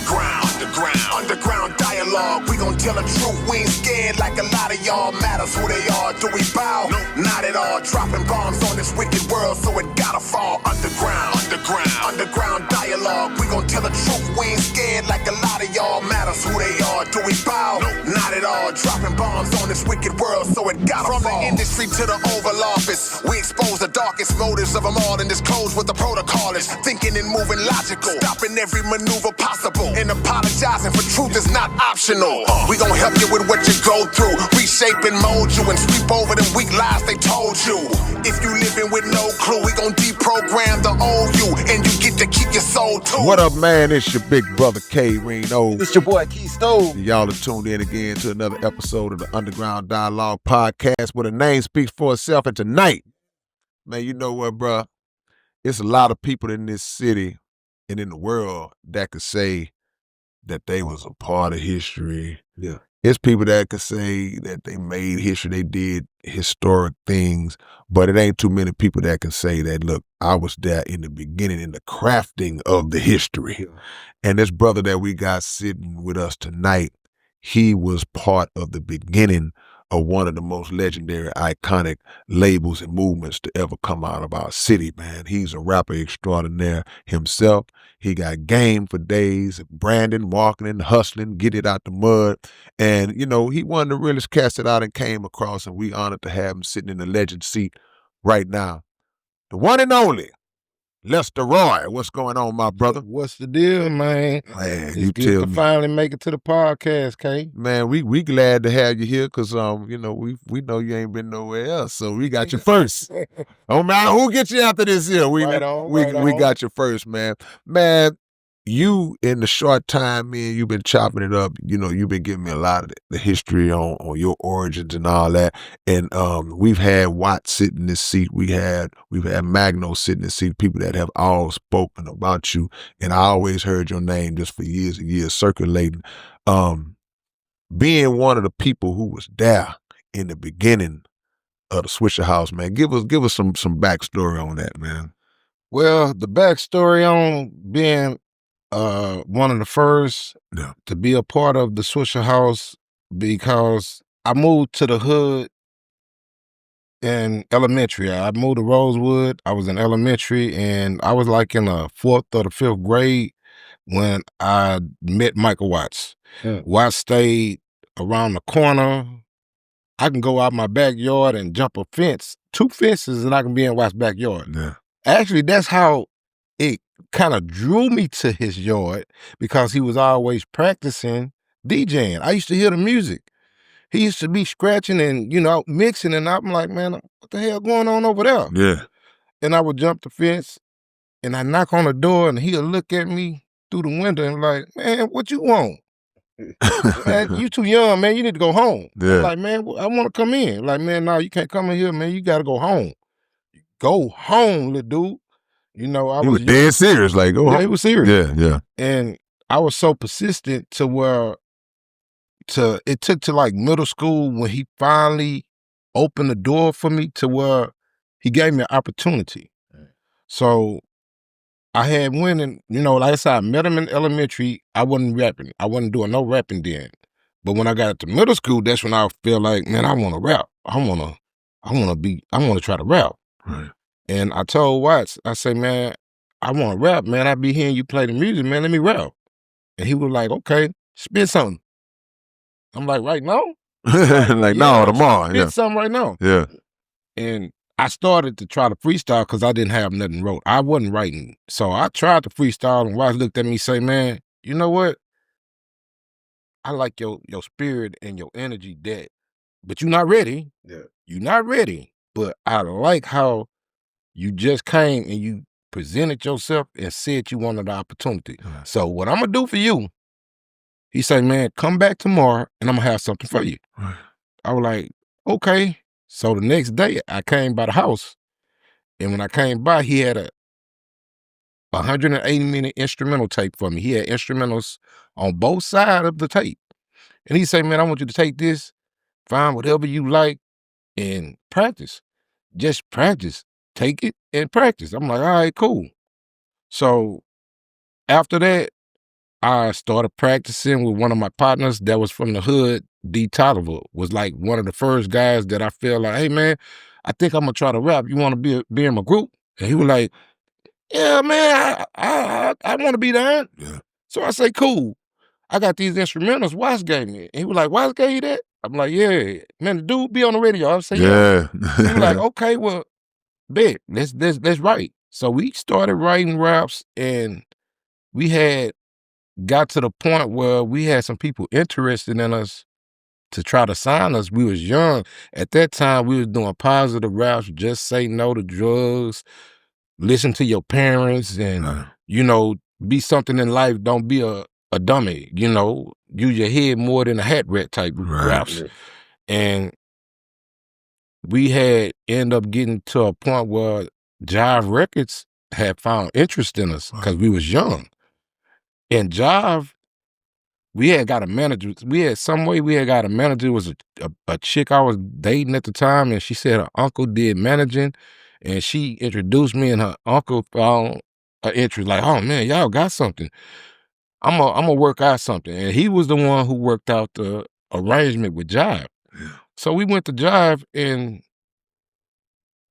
Underground dialogue. We gon' tell the truth. We ain't scared like a lot of y'all. Matters who they are. Do we bow? No, not at all. Dropping bombs on this wicked world, so it gotta fall. Underground dialogue. We gon' tell the truth. We ain't scared like a lot of y'all. Matters who they are. Do we bow? No, not at all. Dropping bombs on this wicked world, so it gotta fall. From the industry to the Oval Office, we expose the darkest motives of them all and disclose what the protocol is. Thinking and moving logical, stopping every maneuver possible, and apologizing for truth is not optional. We gon' help you with what you go through, reshape and mold you, and sweep over them weak lies they told you. If you living with no clue, we gon' deprogram the old you, and you get to keep your soul too. What up, man? It's your big brother K Reno. It's your boy Key Stove. Y'all are tuned in again to another episode of the Underground Dialogue Podcast, where the name speaks for itself. And tonight, man, you know what, bruh? It's a lot of people in this city and in the world that could say that they was a part of history. Yeah. It's people that could say that they made history, they did historic things, but it ain't too many people that can say that, look, I was there in the beginning, in the crafting of the history. Yeah. And this brother that we got sitting with us tonight, he was part of the beginning of one of the most legendary, iconic labels and movements to ever come out of our city, man. He's a rapper extraordinaire himself. He got game for days, branding, marketing, hustling, get it out the mud. And, you know, he one of the realest cats that I done came across, and we honored to have him sitting in the legend seat right now. The one and only Lester Roy. What's going on, my brother? What's the deal, man? Man, It's you good tell to me. finally make it to the podcast, K. Man, we glad to have you here because you know, we know you ain't been nowhere else, so we got you first. Oh man, who gets you after this here? We Right on, we right we on. got you first, man. Man, you in the short time, man, you've been chopping it up. You know, you've been giving me a lot of the history on your origins and all that. And we've had Watt sit in this seat. We've had Magno sit in this seat. People that have all spoken about you, and I always heard your name just for years and years circulating. Being one of the people who was there in the beginning of the Swishahouse, man, give us some backstory on that, man. Well, the backstory on being one of the first Yeah. to be a part of the Swishahouse, because I moved to the hood in elementary. I moved to Rosewood. I was in elementary, and I was like in the 4th or the 5th grade when I met Michael Watts. Yeah. Watts stayed around the corner. I can go out my backyard and jump a fence, 2 fences, and I can be in Watts' backyard. Yeah. Actually, that's how it kind of drew me to his yard, because he was always practicing DJing. I used to hear the music. He used to be scratching and, you know, mixing, and I'm like, man, what the hell going on over there? Yeah. And I would jump the fence, and I knock on the door, and he'll look at me through the window and like, man, what you want? Man, you too young, man. You need to go home. Yeah. I'm like, man, I want to come in. Like, man, no, you can't come in here, man. You got to go home. Go home, little dude. You know, I He was was dead serious, like, oh, Yeah, he was serious. yeah. And I was so persistent to where it took to like middle school when he finally opened the door for me, to where he gave me an opportunity. So I had went and, you know, like I said, I met him in elementary. I wasn't rapping. I wasn't doing no rapping then. But when I got to middle school, that's when I feel like, man, I want to rap. I want to try to rap. Right. And I told Watts, I say, man, I want to rap, man. I be hearing you play the music, man. Let me rap. And he was like, okay, spit something. I'm like, right now? Like, no, tomorrow. Spit Yeah. something right now. Yeah. And I started to try to freestyle because I didn't have nothing wrote. I wasn't writing. So I tried to freestyle, and Watts looked at me and say, man, you know what? I like your spirit and your energy, that, but you're not ready. Yeah. You're not ready. But I like how you just came and you presented yourself and said you wanted the opportunity. Right. So what I'm going to do for you, he said, man, come back tomorrow and I'm going to have something for you. Right. I was like, okay. So the next day I came by the house, and when I came by, he had a 180-minute instrumental tape for me. He had instrumentals on both sides of the tape. And he said, man, I want you to take this, find whatever you like, and practice. Just practice. Take it and practice. I'm like, all right, cool. So after that, I started practicing with one of my partners that was from the hood. D. Tolliver was like one of the first guys that I felt like, hey man, I think I'm gonna try to rap. You want to be in my group? And he was like, yeah, man, I want to be there. Yeah. So I say, cool. I got these instrumentals. Wise gave me. And he was like, Wise gave you that? I'm like, yeah, man, the dude be on the radio. I say, yeah. He was like, okay, well, bet let's write. So we started writing raps, and we had got to the point where we had some people interested in us to try to sign us. We was young. At that time, we was doing positive raps, just say no to drugs, listen to your parents, and, you know, be something in life. Don't be a dummy, you know, use your head more than a hat rat type raps. And we had end up getting to a point where Jive Records had found interest in us because we was young. And Jive, we had got a manager. We had got a manager. It was a chick I was dating at the time, and she said her uncle did managing, and she introduced me, and her uncle found an interest. Like, oh man, y'all got something. I'm gonna work out something, and he was the one who worked out the arrangement with Jive. So we went to Jive, and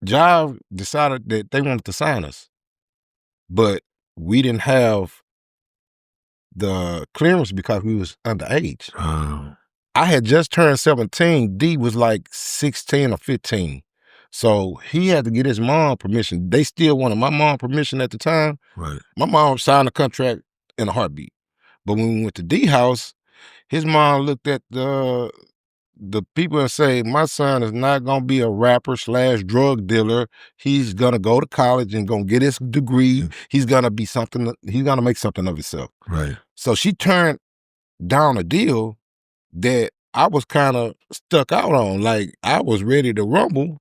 Jive decided that they wanted to sign us, but we didn't have the clearance because we was underage. I had just turned 17. D was like 16 or 15. So he had to get his mom permission. They still wanted my mom permission at the time. Right. My mom signed a contract in a heartbeat. But when we went to D house, his mom looked at the people and say, my son is not gonna be a rapper / drug dealer. He's gonna go to college and gonna get his degree. He's gonna be something, he's gonna make something of himself. Right. So she turned down a deal that I was kind of stuck out on. Like, I was ready to rumble,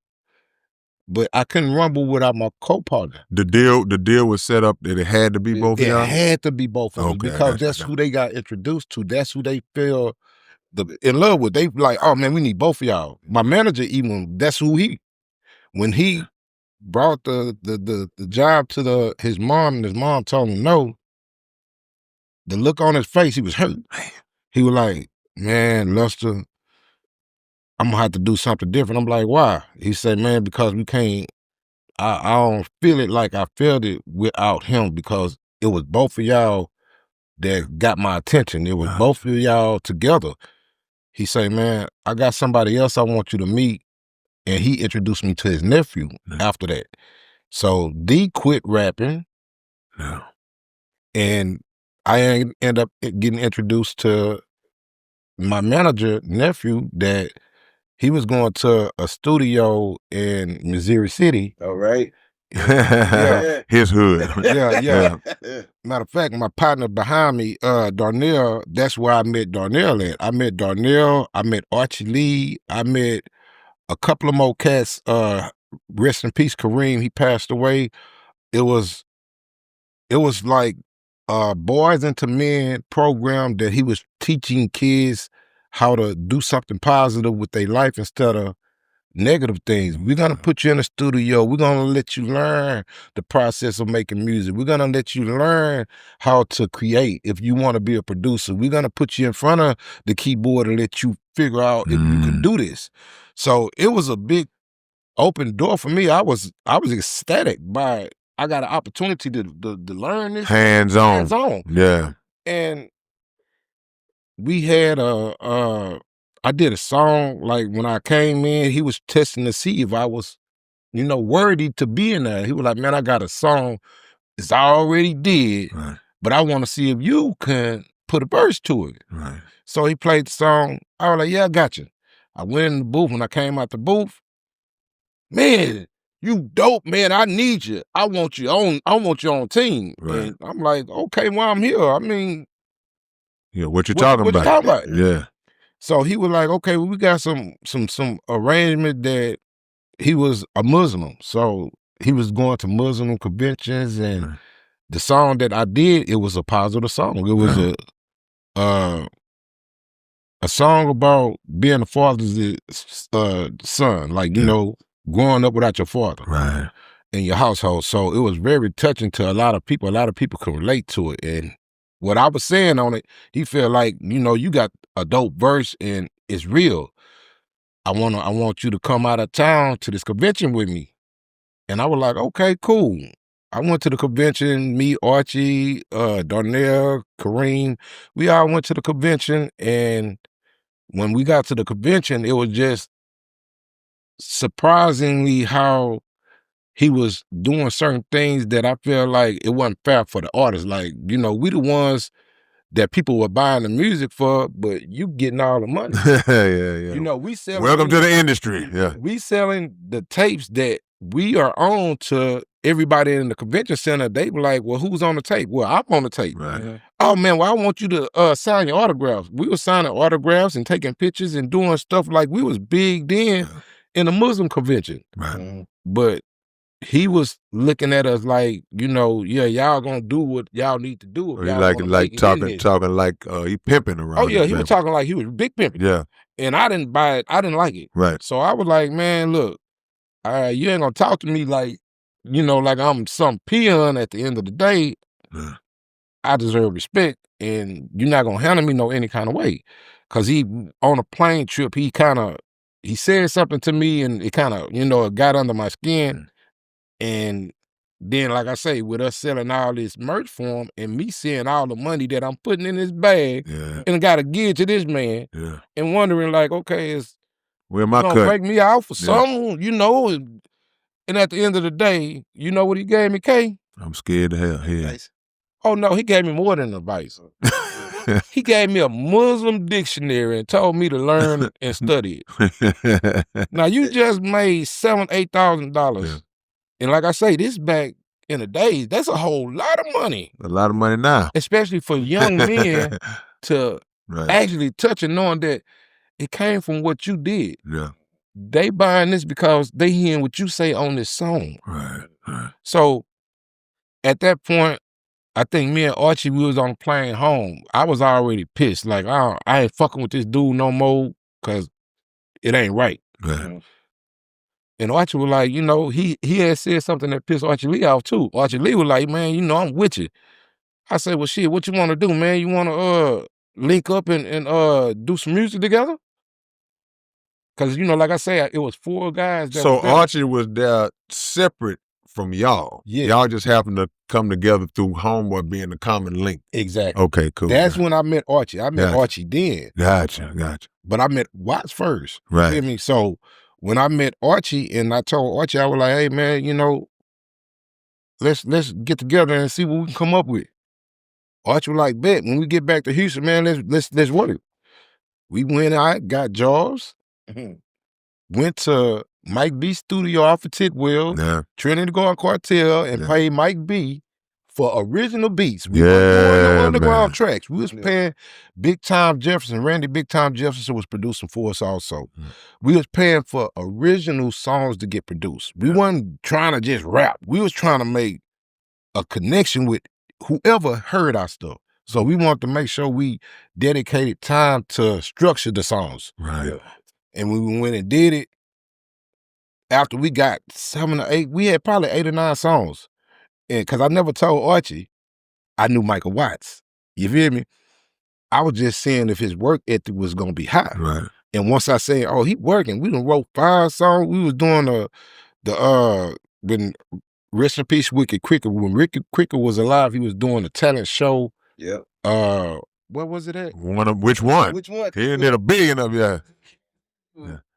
but I couldn't rumble without my co-partner. The deal was set up that it had to be both of y'all? It had to be both of us Okay, because that's who they got introduced to. That's who they feel in love with. They like, oh man, we need both of y'all. My manager even, that's who when he brought the job to his mom, and his mom told him no, the look on his face, he was hurt. He was like, man, Luster, I'm gonna have to do something different. I'm like, why? He said, man, because we can't, I don't feel it like I felt it without him, because it was both of y'all that got my attention. It was both of y'all together. He said, man, I got somebody else I want you to meet. And he introduced me to his nephew after that. So D quit rapping. And I end up getting introduced to my manager nephew, that he was going to a studio in Missouri City. All right. Yeah. His hood. Yeah. Matter of fact, my partner behind me, Darnell, that's where I met Darnell at. I met Darnell, I met Archie Lee, I met a couple of more cats. Rest in peace, Kareem, he passed away. It was like Boys into Men program that he was teaching kids how to do something positive with their life instead of negative things. We're gonna put you in the studio. We're gonna let you learn the process of making music. We're gonna let you learn how to create. If you want to be a producer, we're gonna put you in front of the keyboard and let you figure out if you can do this. So it was a big open door for me. I was ecstatic by it. I got an opportunity to learn this Hands on. Yeah. And we had I did a song, like when I came in, he was testing to see if I was, you know, worthy to be in there. He was like, man, I got a song that I already did, but I want to see if you can put a verse to it. So he played the song. I was like, yeah, I got you. I went in the booth. When I came out the booth, man, you dope, man. I need you. I want you on team. And I'm like, okay, well, I'm here. I mean, yeah, what you talking about? What you talking about? Yeah. So he was like, okay, well, we got some arrangement that he was a Muslim. So he was going to Muslim conventions, and the song that I did, it was a positive song. It was a song about being a father's son, like, you know, growing up without your father in your household. So it was very touching to a lot of people. A lot of people can relate to it. And what I was saying on it, he felt like, you got a dope verse and it's real. I want you to come out of town to this convention with me. And I was like, okay, cool. I went to the convention, me, Archie, Darnell, Kareem, we all went to the convention. And when we got to the convention, it was just surprisingly how he was doing certain things that I feel like it wasn't fair for the artists. Like, we the ones that people were buying the music for, but you getting all the money. yeah. We selling. Welcome to the industry. Yeah. We selling the tapes that we are on to everybody in the convention center. They were like, well, who's on the tape? Well, I'm on the tape. Right. Oh man, well, I want you to sign your autographs. We were signing autographs and taking pictures and doing stuff like we was big then in a Muslim convention. Right. But he was looking at us like, yeah, y'all gonna do what y'all need to do. Or he like talking like he pimping around. Oh yeah, he was talking like he was big pimping. Yeah. And I didn't buy it. I didn't like it. Right. So I was like, man, look, you ain't gonna talk to me like, like I'm some peon at the end of the day. Yeah. I deserve respect, and you're not gonna handle me any kind of way. Cause he, on a plane trip, he said something to me and it kind of, it got under my skin. And then, like I say, with us selling all this merch for him and me seeing all the money that I'm putting in his bag and I got to give to this man and wondering like, okay, is where my gonna cut? break me out for something, and at the end of the day, you know what he gave me, K? I'm scared to hell. Yeah. Oh no, he gave me more than advice. He gave me a Muslim dictionary and told me to learn and study it. Now you just made $7,000-8,000. And like I say, this back in the days, that's a whole lot of money. A lot of money now. Especially for young men to actually touch and knowing that it came from what you did. Yeah. They buying this because they hearing what you say on this song. Right. So at that point, I think me and Archie, we was on the plane home. I was already pissed. Like, I ain't fucking with this dude no more because it ain't right. Right. And Archie was like, he had said something that pissed Archie Lee off too. Archie Lee was like, man, I'm with you. I said, well, shit, what you want to do, man? You want to link up and do some music together? Because, like I say, it was 4 guys. So Archie was there separate from y'all. Yeah. Y'all just happened to come together through Homeboy being the common link. Exactly. Okay, cool. That's when I met Archie. I met Archie then. Gotcha. But I met Watts first. Right. You feel me? So when I met Archie and I told Archie, I was like, hey man, let's get together and see what we can come up with. Archie was like, bet, when we get back to Houston, man, let's work it. We went out, got jobs, went to Mike B's studio off of Tidwell, Trinity Garden Cartel, and paid Mike B for original beats. We weren't doing no underground tracks. We was paying Big Time Jefferson. Randy Big Time Jefferson was producing for us also. We was paying for original songs to get produced. We wasn't trying to just rap. We was trying to make a connection with whoever heard our stuff. So we wanted to make sure we dedicated time to structure the songs. Right. And when we went and did it, after we got 7 or 8, we had probably 8 or 9 songs. And because I never told Archie, I knew Michael Watts. You feel me? I was just seeing if his work ethic was going to be high. Right. And once I said, oh, he working, we done wrote 5 songs. We was doing when rest in peace, Wicked Cricket. When Wicked Cricket was alive, he was doing a talent show. Yeah. What was it at? Which one? Which one? He did a billion of yeah.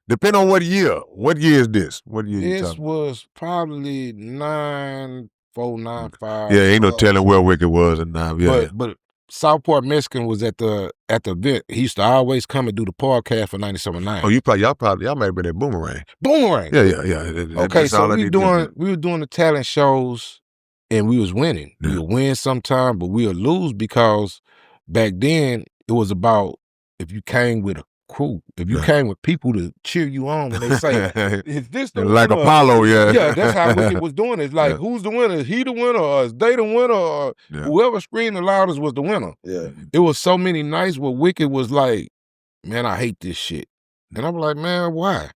Depending on what year. What year is this? What year you This talking? was probably 9495. Yeah, ain't no telling where Wicked was and now. Yeah. But Southport Mexican was at the event. He used to always come and do the podcast for 97.9. Oh, y'all might have been at Boomerang. Boomerang. Yeah. Okay, so we were doing the talent shows and we was winning. Yeah. We would win sometime, but we would lose because back then it was about if you came with a crew, if you came with people to cheer you on when they say, is this the like winner? Apollo, yeah. Yeah, that's how Wicked was doing it. It's like, who's the winner? Is he the winner or is they the winner? Or whoever screamed the loudest was the winner. Yeah. It was so many nights where Wicked was like, man, I hate this shit. And I'm like, man, why?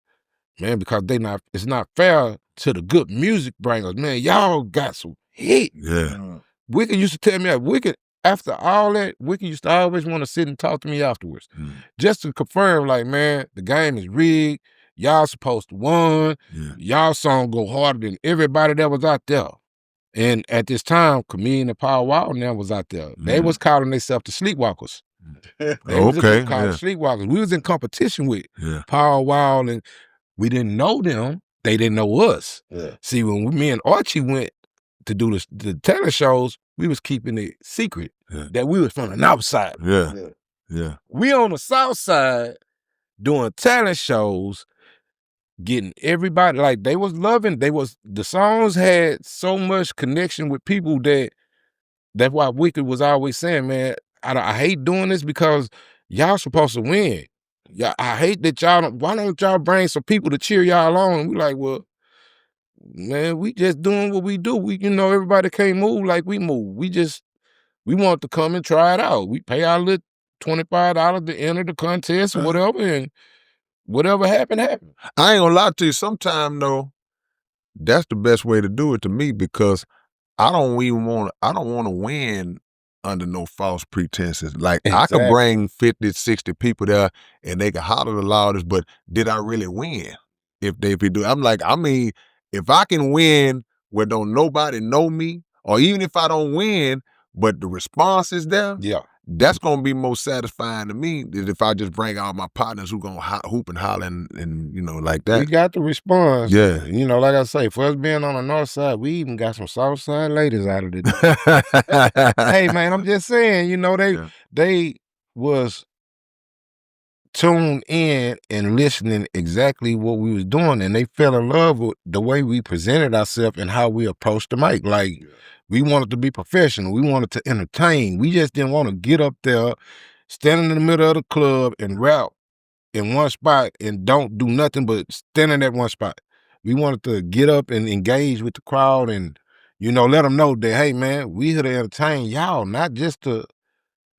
Man, because it's not fair to the good music bringers. Man, y'all got some hit. Yeah. Wicked used to tell me, Wicked, after all that, Wiki used to always want to sit and talk to me afterwards. Just to confirm, like, man, the game is rigged. Y'all supposed to win. Y'all song go harder than everybody that was out there. And at this time, Chameleon and Power Wall now was out there. They was calling themselves the Sleepwalkers. They was called Sleepwalkers. We was in competition with Power Wall, and we didn't know them. They didn't know us. See, when me and Archie went to do the talent shows, we was keeping it secret that we was from the north side. We on the south side doing talent shows, getting everybody, like, they was loving, the songs had so much connection with people that's why Wicked was always saying, man, I hate doing this because y'all supposed to win. Yeah, I hate that why don't y'all bring some people to cheer y'all on? And we like, well, man, we just doing what we do. Everybody can't move like we move. We want to come and try it out. We pay our little $25 to enter the contest or whatever, and whatever happened. I ain't gonna lie to you. Sometime though, that's the best way to do it to me, because I don't want to win under no false pretenses. Like, I could bring 50, 60 people there and they can holler the loudest, but did I really win? If we do, if I can win where don't nobody know me, or even if I don't win, but the response is there, that's gonna be most satisfying to me than if I just bring all my partners who gonna hoop and holler and like that. We got the response. Yeah. Like I say, for us being on the north side, we even got some south side ladies out of it. Hey man, I'm just saying, they was tuned in and listening exactly what we was doing, and they fell in love with the way we presented ourselves and how we approached the mic. Like, we wanted to be professional. We wanted to entertain. We just didn't want to get up there, stand in the middle of the club and rap in one spot and don't do nothing but stand in that one spot. We wanted to get up and engage with the crowd and, let them know that, hey man, we here to entertain y'all, not just to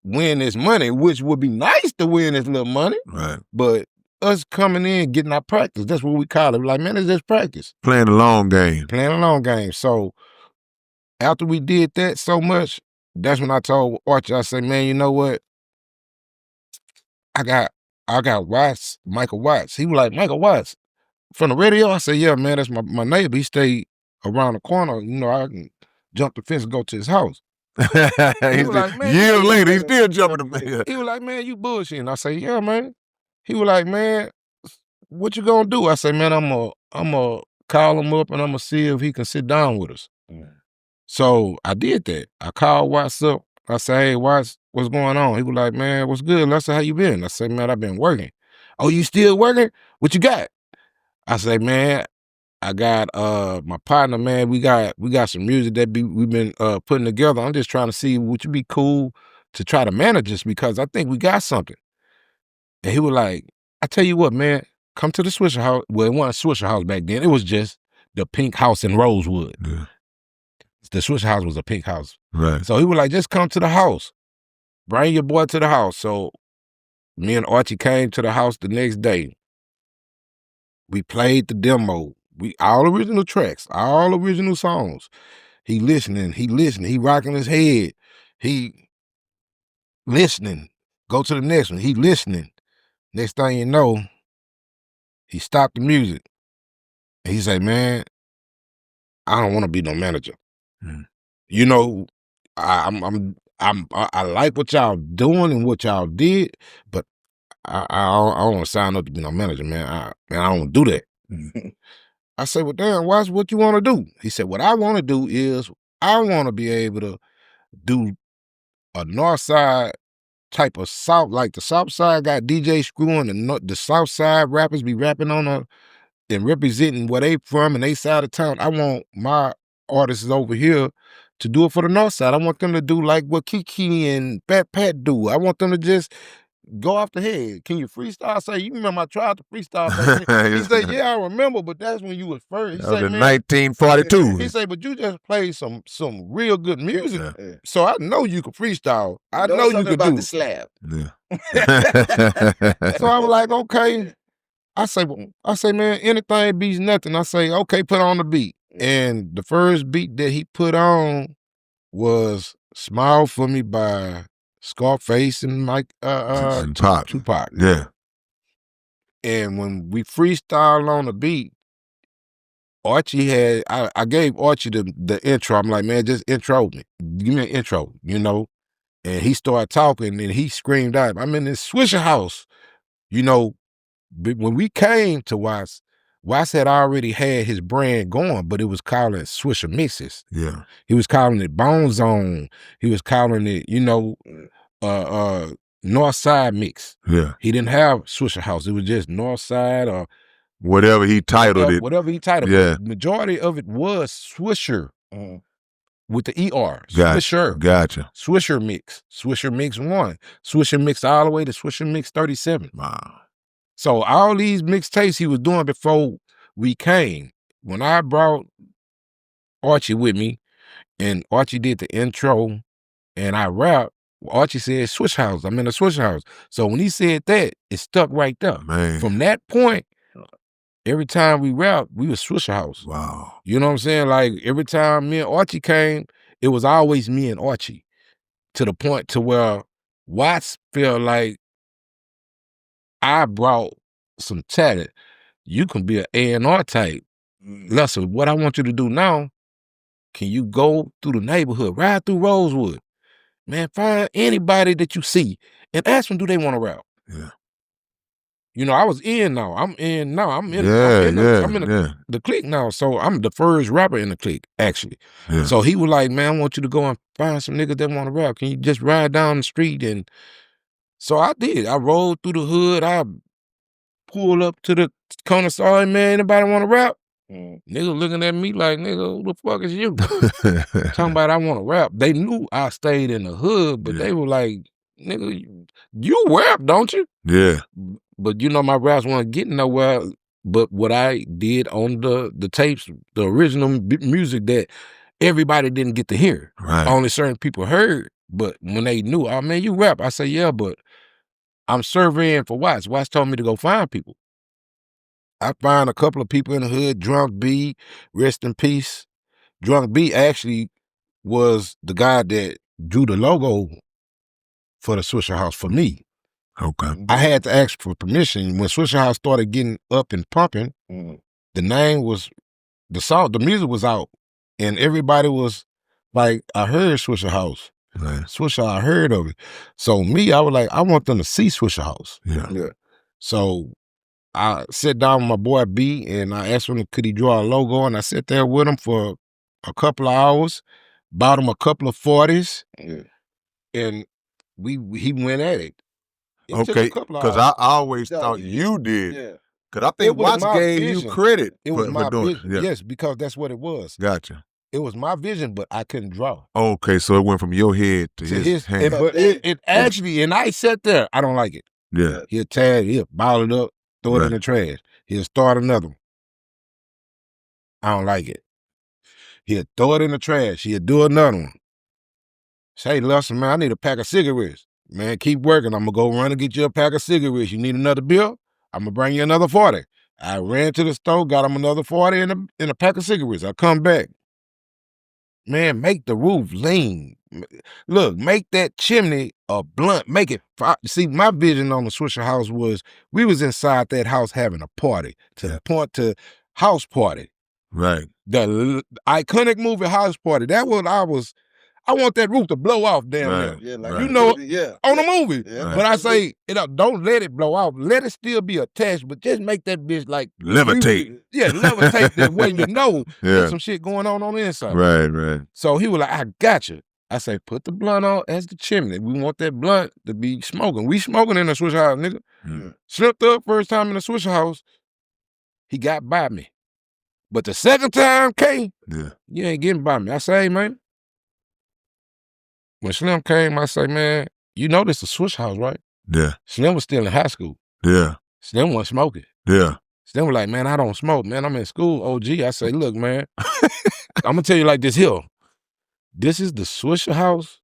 win this money, which would be nice to win this little money. Right. But us coming in, getting our practice, that's what we call it. Like, man, it's just practice. Playing a long game. Playing a long game. So after we did that so much, that's when I told Archie, I said, man, you know what? I got Watts, Michael Watts. He was like, Michael Watts from the radio? I said, yeah, man, that's my neighbor. He stayed around the corner. I can jump the fence and go to his house. He was like, man, years later, he's still jumping the fence. He was like, man, you bullshitting. I say, yeah, man. He was like, man, what you gonna do? I say, man, I'm gonna call him up and I'm gonna see if he can sit down with us. So I did that. I called Watts up. I said, hey, Watts, what's going on? He was like, man, what's good? I said, how you been? I said, man, I've been working. Oh, you still working? What you got? I said, man, I got my partner, man. We got some music that we've been putting together. I'm just trying to see, would you be cool to try to manage us, because I think we got something. And he was like, I tell you what, man, come to the Swishahouse. Well, it wasn't Swishahouse back then. It was just the pink house in Rosewood. Yeah. The Swishahouse was a pink house. Right. So he was like, just come to the house. Bring your boy to the house. So me and Archie came to the house the next day. We played the demo. All original tracks, all original songs. He listening, he rocking his head. He listening. Go to the next one, he listening. Next thing you know, he stopped the music. And he said, man, I don't want to be no manager. I like what y'all doing and what y'all did, but I don't want to sign up to be no manager, man. I don't want to do that. I said, well, damn, watch what you want to do. He said, what I want to do is I want to be able to do a north side type of south, like the south side got DJ Screw and the south side rappers be rapping on and representing where they from and they side of town. I want my artists over here to do it for the north side. I want them to do like what Kiki and Pat do. I want them to just go off the head. Can you freestyle? I say, you remember I tried to freestyle back then? He said, yeah, I remember, but that's when you was first. He that was in 1942. He said, but you just played some real good music. Yeah. So I know you could freestyle. I know you could do the slab. Yeah. So I was like, okay. I say, man, anything beats nothing. I say, okay, put on the beat. And the first beat that he put on was Smile for Me by Scarface and and Pop. Tupac. Yeah. And when we freestyled on the beat, Archie had, I gave Archie the intro. I'm like, man, just intro me. Give me an intro, you know? And he started talking and he screamed out, I'm in this Swishahouse. You know, when we came to Watts had already had his brand going, but it was calling it Swisher Mixes. Yeah. He was calling it Bone Zone. He was calling it, you know, North Side Mix. Yeah. He didn't have Swishahouse. It was just North Side or whatever he titled it. Whatever he titled it. Yeah. The majority of it was Swisher with the ER. Gotcha. Swisher. Gotcha. Swisher Mix. Swisher Mix 1. Swisher Mix all the way to Swisher Mix 37. Wow. So all these mixtapes he was doing before we came. When I brought Archie with me and Archie did the intro and I rapped, Archie said Swishahouse. I'm in a Swishahouse. So when he said that, it stuck right there. Man. From that point, every time we rapped, we was Swishahouse. Wow. You know what I'm saying? Like every time me and Archie came, it was always me and Archie. To the point to where Watts felt like I brought some talent. You can be an A&R type. Listen, what I want you to do now, can you go through the neighborhood, ride through Rosewood, man, find anybody that you see and ask them, do they want to rap? Yeah. You know, I was in now. I'm in now. I'm in the clique now. So I'm the first rapper in the clique, actually. Yeah. So he was like, man, I want you to go and find some niggas that want to rap. Can you just ride down the street? And so I did. I rolled through the hood. I pulled up to the corner, saw, hey, man, anybody want to rap? Nigga looking at me like, nigga, who the fuck is you? Talking about I want to rap. They knew I stayed in the hood, but they were like, nigga, you rap, don't you? Yeah. But you know, my raps weren't getting nowhere. But what I did on the tapes, the original music that everybody didn't get to hear. Right. Only certain people heard. But when they knew, oh man, you rap. I say, yeah, but I'm surveying for Watts. Watts told me to go find people. I find a couple of people in the hood. Drunk B, rest in peace. Drunk B actually was the guy that drew the logo for the Swishahouse for me. Okay. I had to ask for permission. When Swishahouse started getting up and pumping, the name was, the song, the music was out, and everybody was like, I heard Swishahouse. Right. Swishahouse, I heard of it. So me, I was like, I want them to see Swishahouse. Yeah. So I sat down with my boy B and I asked him, could he draw a logo? And I sat there with him for a couple of hours, bought him a couple of 40s, and he went at it. Okay, because I always thought you did. Yeah. Because I think Watts gave you credit for doing it. Yes, because that's what it was. Gotcha. It was my vision, but I couldn't draw. Okay, so it went from your head to his hand. But it actually, and I sat there, I don't like it. Yeah. He'll tag, he'll ball it up, throw it in the trash. He'll start another one. I don't like it. He'll throw it in the trash. He'll do another one. Say, listen, man, I need a pack of cigarettes. Man, keep working. I'm going to go run and get you a pack of cigarettes. You need another bill? I'm going to bring you another 40. I ran to the store, got him another 40 and a pack of cigarettes. I come back. Man, make the roof lean. Look, make that chimney a blunt. Make it. See, my vision on the Swishahouse was we was inside that house having a party. To the point to House Party. Right. The iconic movie House Party. That was I want that roof to blow off down there. Yeah, like you know, on the movie. Yeah. But I say, don't let it blow off. Let it still be attached, but just make that bitch like levitate. Levitate that way you know there's some shit going on the inside. Right. So he was like, I got you. I say, put the blunt on as the chimney. We want that blunt to be smoking. We smoking in the Swishahouse, nigga. Slipped up first time in the Swishahouse. He got by me. But the second time came, you ain't getting by me. I say, hey, man. When Slim came, I say, man, you know this is a Swishahouse, right? Yeah. Slim was still in high school. Yeah. Slim wasn't smoking. Yeah. Slim was like, man, I don't smoke, man. I'm in school, OG. I say, look, man, I'm going to tell you like this here. This is the Swishahouse,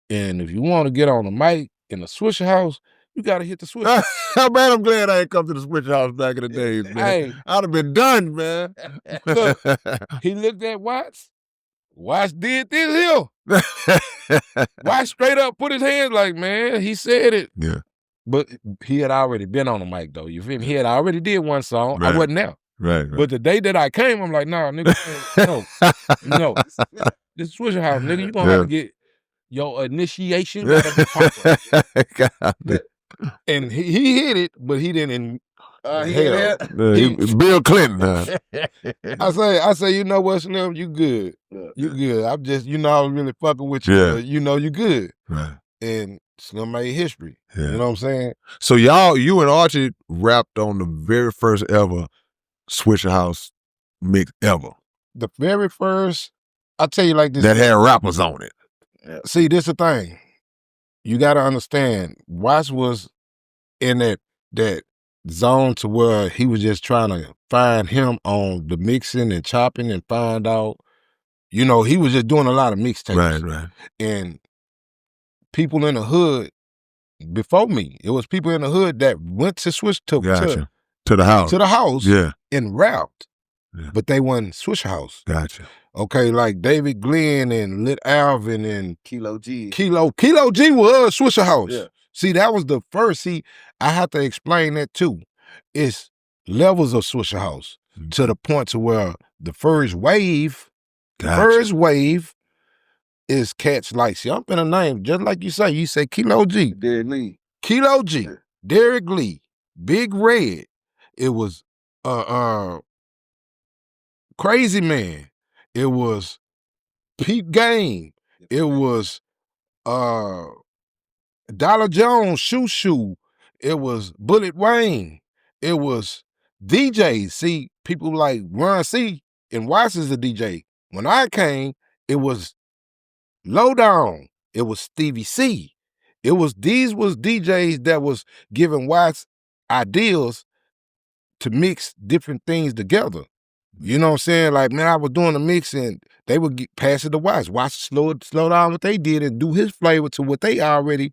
and if you want to get on the mic in the Swishahouse, you got to hit the switch. Man, I'm glad I ain't come to the Swishahouse back in the days, man. Hey. I'd have been done, man. Look, he looked at Watts. Watts did this here. Watts straight up put his hands like, man, he said it. Yeah. But he had already been on the mic, though. You feel me? He had already did one song. Right. I wasn't there. Right. But the day that I came, I'm like, nah, nigga, no. This is Swishahouse, nigga. You gonna have to get your initiation gotta be proper. And he hit it, but he didn't. Bill Clinton. I say, you know what, Slim, you good. You good. I'm just, I was really fucking with you. Yeah. You good. Right. And Slim made history. Yeah. You know what I'm saying? So you and Archie rapped on the very first ever Swishahouse mix ever. The very first, I'll tell you like this. That had rappers on it. See, this the thing. You got to understand, Watts was in that zone to where he was just trying to find him on the mixing and chopping and find out, he was just doing a lot of mixtapes. Right. And people in the hood before me, it was people in the hood that went to to the house. To the house. Yeah. And rapped. Yeah. But they wasn't Swishahouse. Gotcha. Okay, like David Glenn and Lit Alvin and Kilo G. Kilo G was Swishahouse. Yeah. See, that was the first. See, I have to explain that too. It's levels of Swishahouse to the point to where the first wave, is cats like, see, I'm finna name, just like you say Kilo G. Derek Lee. Kilo G, Yeah. Derek Lee, Big Red. It was Crazy Man. It was Peep Game. It was Dollar Jones, Shoo. It was Bullet Wayne. It was DJs. See, people like Ron C. and Watts is a DJ. When I came, it was Lowdown. It was Stevie C. These was DJs that was giving Watts ideas to mix different things together. You know what I'm saying? Like, man, I was doing the mix and they would pass it to Watts. Watts slow down what they did and do his flavor to what they already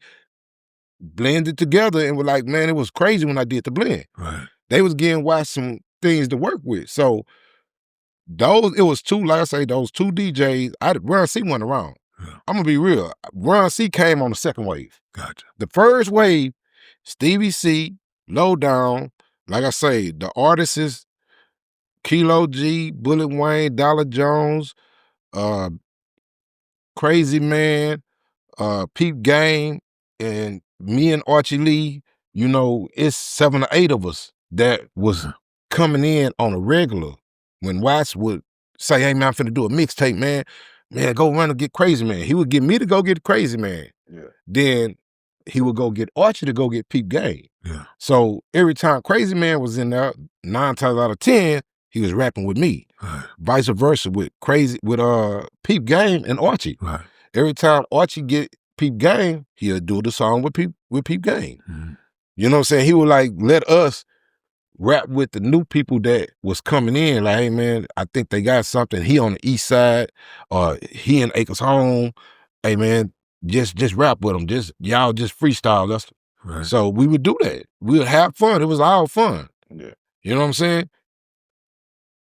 blended together, and were like, man, it was crazy when I did the blend. Right. They was giving Watts some things to work with. So it was two, like I say, those two DJs. Ron C went around. Yeah. I'm gonna be real. Ron C came on the second wave. Gotcha. The first wave, Stevie C, Lowdown, like I say, the artists is Kilo G, Bullet Wayne, Dollar Jones, Crazy Man, Peep Game, and me and Archie Lee. It's 7 or 8 of us that was coming in on a regular. When Watts would say, hey, man, I'm finna do a mixtape, man. Man, go run and get Crazy Man. He would get me to go get Crazy Man. Yeah. Then he would go get Archie to go get Peep Game. Yeah. So every time Crazy Man was in there, 9 times out of 10, he was rapping with me. Right. Vice versa with Peep Game and Archie. Right. Every time Archie get Peep Game, he'll do the song with Peep Game. Mm-hmm. You know what I'm saying? He would like let us rap with the new people that was coming in. Like, hey man, I think they got something. He on the east side, or he in Acres Home. Hey man, just rap with them. Y'all just freestyle. That's right. So we would do that. We would have fun. It was all fun. Yeah. You know what I'm saying?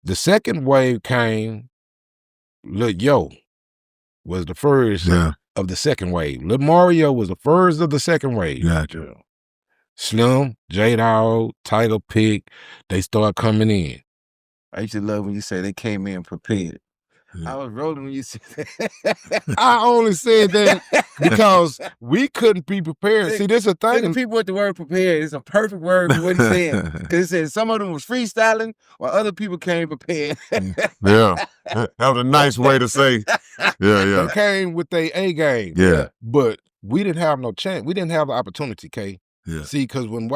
The second wave came. Lil Yo was the first of the second wave. Lil Mario was the first of the second wave. Gotcha. Slim, J-Dawg, Tiger Pick, they start coming in. I used to love when you say they came in prepared. I was rolling when you said that. I only said that because we couldn't be prepared. See, this is a thing. The people with the word prepared, it's a perfect word for what he's saying. Because it said some of them was freestyling while other people came prepared. Yeah. That was a nice way to say. Yeah. They came with their A game. Yeah. But we didn't have no chance. We didn't have the opportunity, K. Yeah. See, because when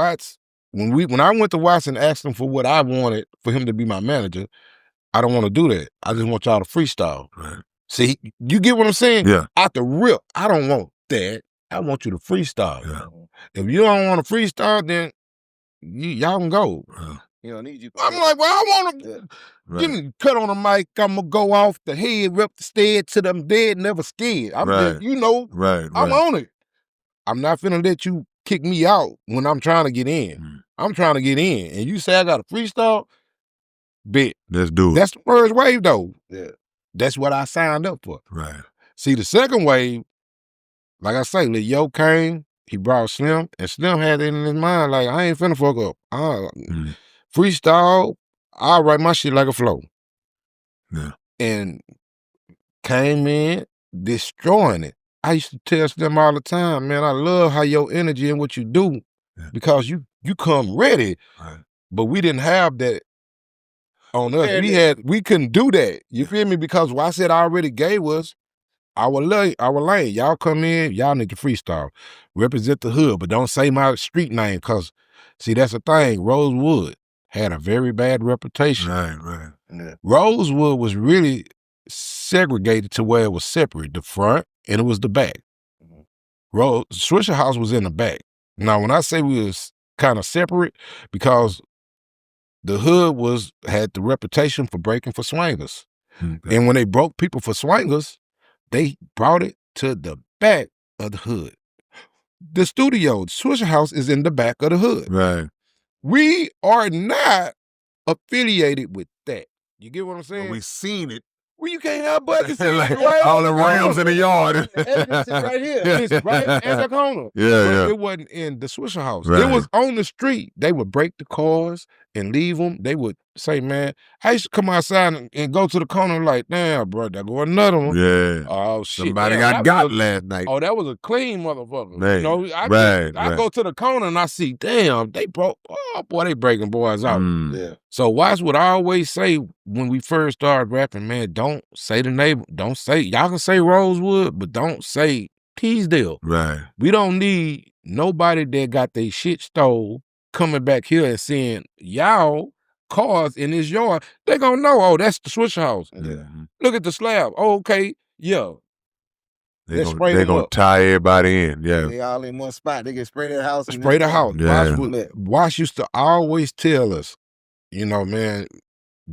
I went to Watts and asked him for what I wanted for him to be my manager, I don't want to do that. I just want y'all to freestyle. Right. See, you get what I'm saying? Yeah. Out the rip, I don't want that. I want you to freestyle. Yeah. If you don't want to freestyle, then y'all can go. You don't need you. I'm like, well, I want to give me cut on the mic. I'm going to go off the head, rip the stead to them dead, never scared. I'm just, I'm on it. I'm not finna let you kick me out when I'm trying to get in. I'm trying to get in. And you say I got a freestyle, bet. Let's do it. That's the first wave though. Yeah. that's what I signed up for. Right. See, the second wave, like I say, Lil Yo came, he brought Slim, and Slim had it in his mind, like, I ain't finna fuck up. Freestyle, I'll write my shit like a flow. Yeah. And came in, destroying it. I used to tell Slim all the time, man, I love how your energy and what you do, because you come ready. Right. But we didn't have that on us. We couldn't do that. You feel me? Because what I said I already gave us our lane. Y'all come in, y'all need to freestyle. Represent the hood, but don't say my street name, because, see, that's the thing. Rosewood had a very bad reputation. Right. Yeah. Rosewood was really segregated to where it was separate, the front and it was the back. Swishahouse was in the back. Now, when I say we was kind of separate, because the hood had the reputation for breaking for swingers. And when they broke people for swingers, they brought it to the back of the hood. The studio, Swishahouse, is in the back of the hood. Right. We are not affiliated with that. You get what I'm saying? We seen it. Well, you can't help but to see Like, it, right? all the Rams in the yard. Evidence is right here. It's right at the corner. Yeah. It wasn't in the Swishahouse. Right. It was on the street. They would break the cars and leave them. They would say, man, I used to come outside and go to the corner like, damn, bro, there go another one. Yeah. Oh, shit. Somebody damn, got last night. Oh, that was a clean motherfucker. Man, You know, I right. go to the corner and I see, damn, they broke. Oh, boy, they breaking boys out. Yeah. So watch what I always say when we first started rapping, man, don't say the neighbor. Don't say, y'all can say Rosewood, but don't say Teasdale. Right. We don't need nobody that got their shit stole coming back here and seeing y'all cars in this yard. They gonna know, oh, that's the Swishahouse. Yeah. Look at the slab. Oh, okay, yeah. They're gonna tie everybody in. Yeah. They all in one spot. They can spray their house. Spray the house. Yeah. Wash used to always tell us, you know, man,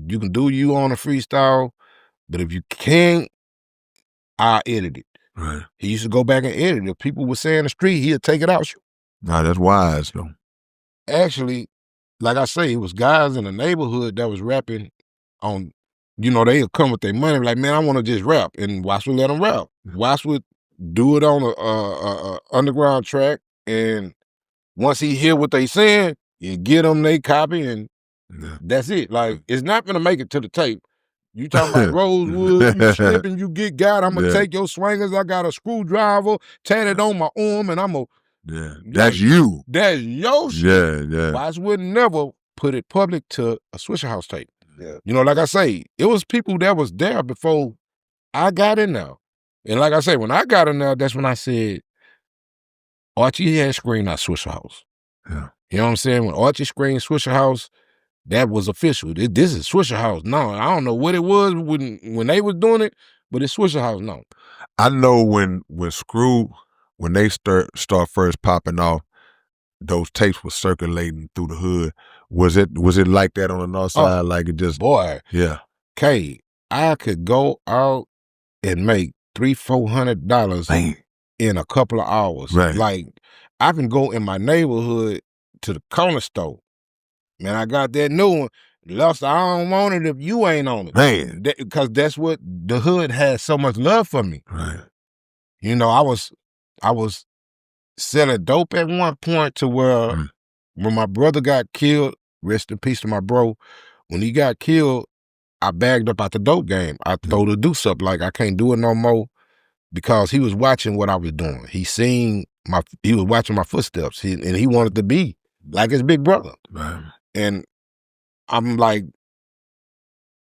you can do you on a freestyle, but if you can't, I'll edit it. Right. He used to go back and edit it. If people were saying the street, he'd take it out. Nah, that's wise though. Actually, like I say, it was guys in the neighborhood that was rapping on, you know, they'd come with their money, like, man, I want to just rap. And Watts would let them rap. Watts would do it on a underground track. And once he hear what they saying, you get them they copy, and that's it. Like, it's not going to make it to the tape. You talking about Rosewood, you slipping, you get got, I'm going to take your swingers, I got a screwdriver, tatted on my arm, and I'm going to. Yeah, that's you. That's your shit. Yeah. Watts would never put it public to a Swishahouse tape. Yeah. You know, like I say, it was people that was there before I got in there. And like I say, when I got in there, that's when I said, Archie had screened out Swishahouse. Yeah. You know what I'm saying? When Archie screened Swishahouse, that was official. This is Swishahouse. No, I don't know what it was when they was doing it, but it's Swishahouse. No. I know when Screw, when they start first popping off, those tapes were circulating through the hood. Was it like that on the north side? Like it just, boy. Yeah. K, I could go out and make $300-400 in a couple of hours. Right. Like, I can go in my neighborhood to the corner store. Man, I got that new one. Lost, I don't want it if you ain't on it. Man. Because that's what the hood has so much love for me. Right. You know, I was selling dope at one point to where when my brother got killed, rest in peace to my bro, when he got killed, I bagged up out the dope game. I told him to do something, like I can't do it no more, because he was watching what I was doing. He was watching my footsteps, and he wanted to be like his big brother. Right. And I'm like,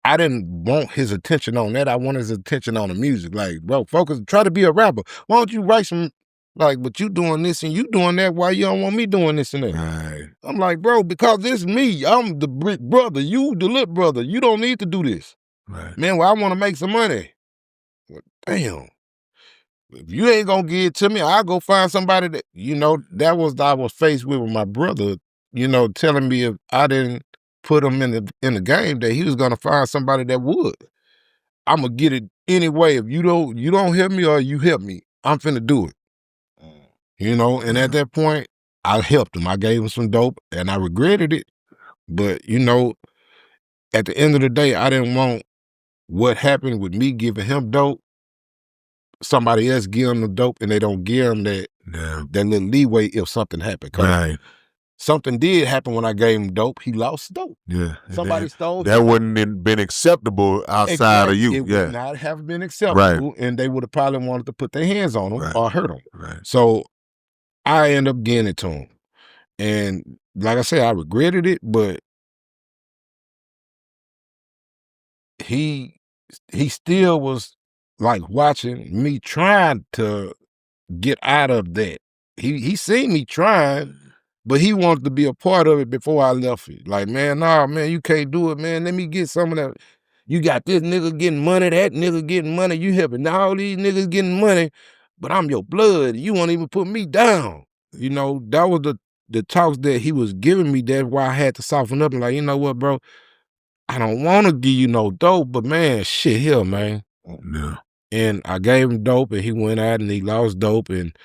I didn't want his attention on that. I wanted his attention on the music. Like, bro, focus, try to be a rapper. Why don't you write some, like, but you doing this and you doing that, why you don't want me doing this and that? Right. I'm like, bro, because it's me. I'm the big brother. You the little brother. You don't need to do this. Right. Man, well, I want to make some money. Well, damn. If you ain't gonna give it to me, I'll go find somebody that, you know, I was faced with my brother, you know, telling me if I didn't put him in the game, that he was gonna find somebody that would. I'm gonna get it anyway. If you don't help me or you help me, I'm finna do it. You know, and at that point, I helped him. I gave him some dope, and I regretted it. But, you know, at the end of the day, I didn't want what happened with me giving him dope, somebody else give him the dope and they don't give him that little leeway if something happened. Right. Something did happen when I gave him dope. He lost dope. Yeah. Somebody stole that him. wouldn't have been acceptable outside of you. It yeah. would not have been acceptable, and they would have probably wanted to put their hands on him or hurt him. Right. So I ended up getting it to him. And like I said, I regretted it, but he still was like watching me trying to get out of that. He seen me trying, but he wanted to be a part of it before I left it. Like, man, nah, man, you can't do it, man. Let me get some of that. You got this nigga getting money, that nigga getting money. You helping all these niggas getting money, but I'm your blood. You won't even put me down. You know, that was the talks that he was giving me. That's why I had to soften up and like, you know what, bro? I don't want to give you no dope, but man, shit here, man. Yeah. And I gave him dope, and he went out and he lost dope, and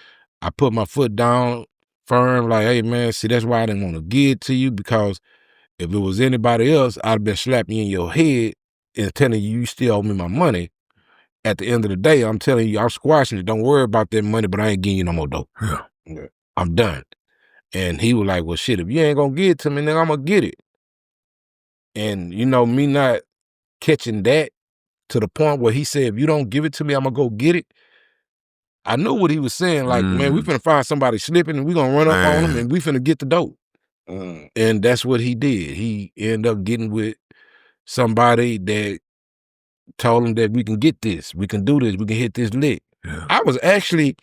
I put my foot down firm, like, hey, man, see, that's why I didn't want to give it to you, because if it was anybody else, I'd have been slapping you in your head and telling you still owe me my money. At the end of the day, I'm telling you, I'm squashing it. Don't worry about that money, but I ain't giving you no more dope. Yeah. I'm done. And he was like, well, shit, if you ain't going to give it to me, then I'm going to get it. And, you know, me not catching that to the point where he said, if you don't give it to me, I'm going to go get it. I knew what he was saying. Like, man, we finna find somebody slipping and we gonna run up on him and we finna get the dope. And that's what he did. He ended up getting with somebody that told him that we can get this, we can do this, we can hit this lick. Yeah. I was actually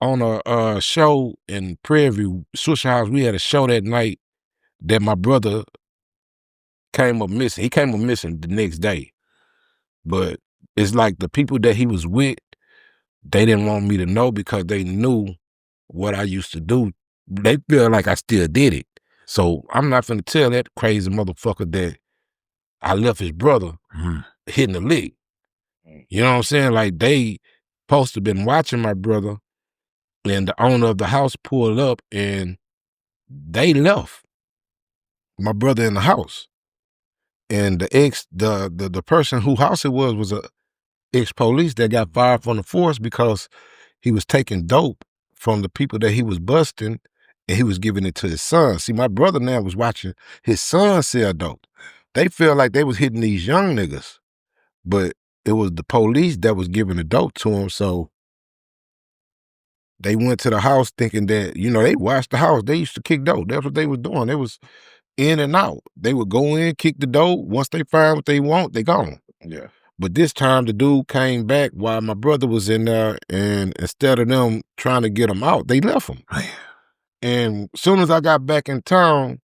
on a show in Prairie View, Swishahouse. We had a show that night that my brother came up missing. He came up missing the next day. But it's like the people that he was with, they didn't want me to know because they knew what I used to do. They feel like I still did it. So I'm not finna tell that crazy motherfucker that I left his brother hitting the lick. You know what I'm saying? Like, they supposed to been watching my brother, and the owner of the house pulled up and they left my brother in the house. And the person whose house it was a ex-police that got fired from the force because he was taking dope from the people that he was busting, and he was giving it to his son. See, my brother now was watching his son sell dope. They felt like they was hitting these young niggas, but it was the police that was giving the dope to him. So they went to the house thinking that, you know, they watched the house. They used to kick dope. That's what they was doing. They was in and out. They would go in, kick the dope. Once they find what they want, they gone. Yeah. But this time the dude came back while my brother was in there, and instead of them trying to get him out, they left him. And as soon as I got back in town,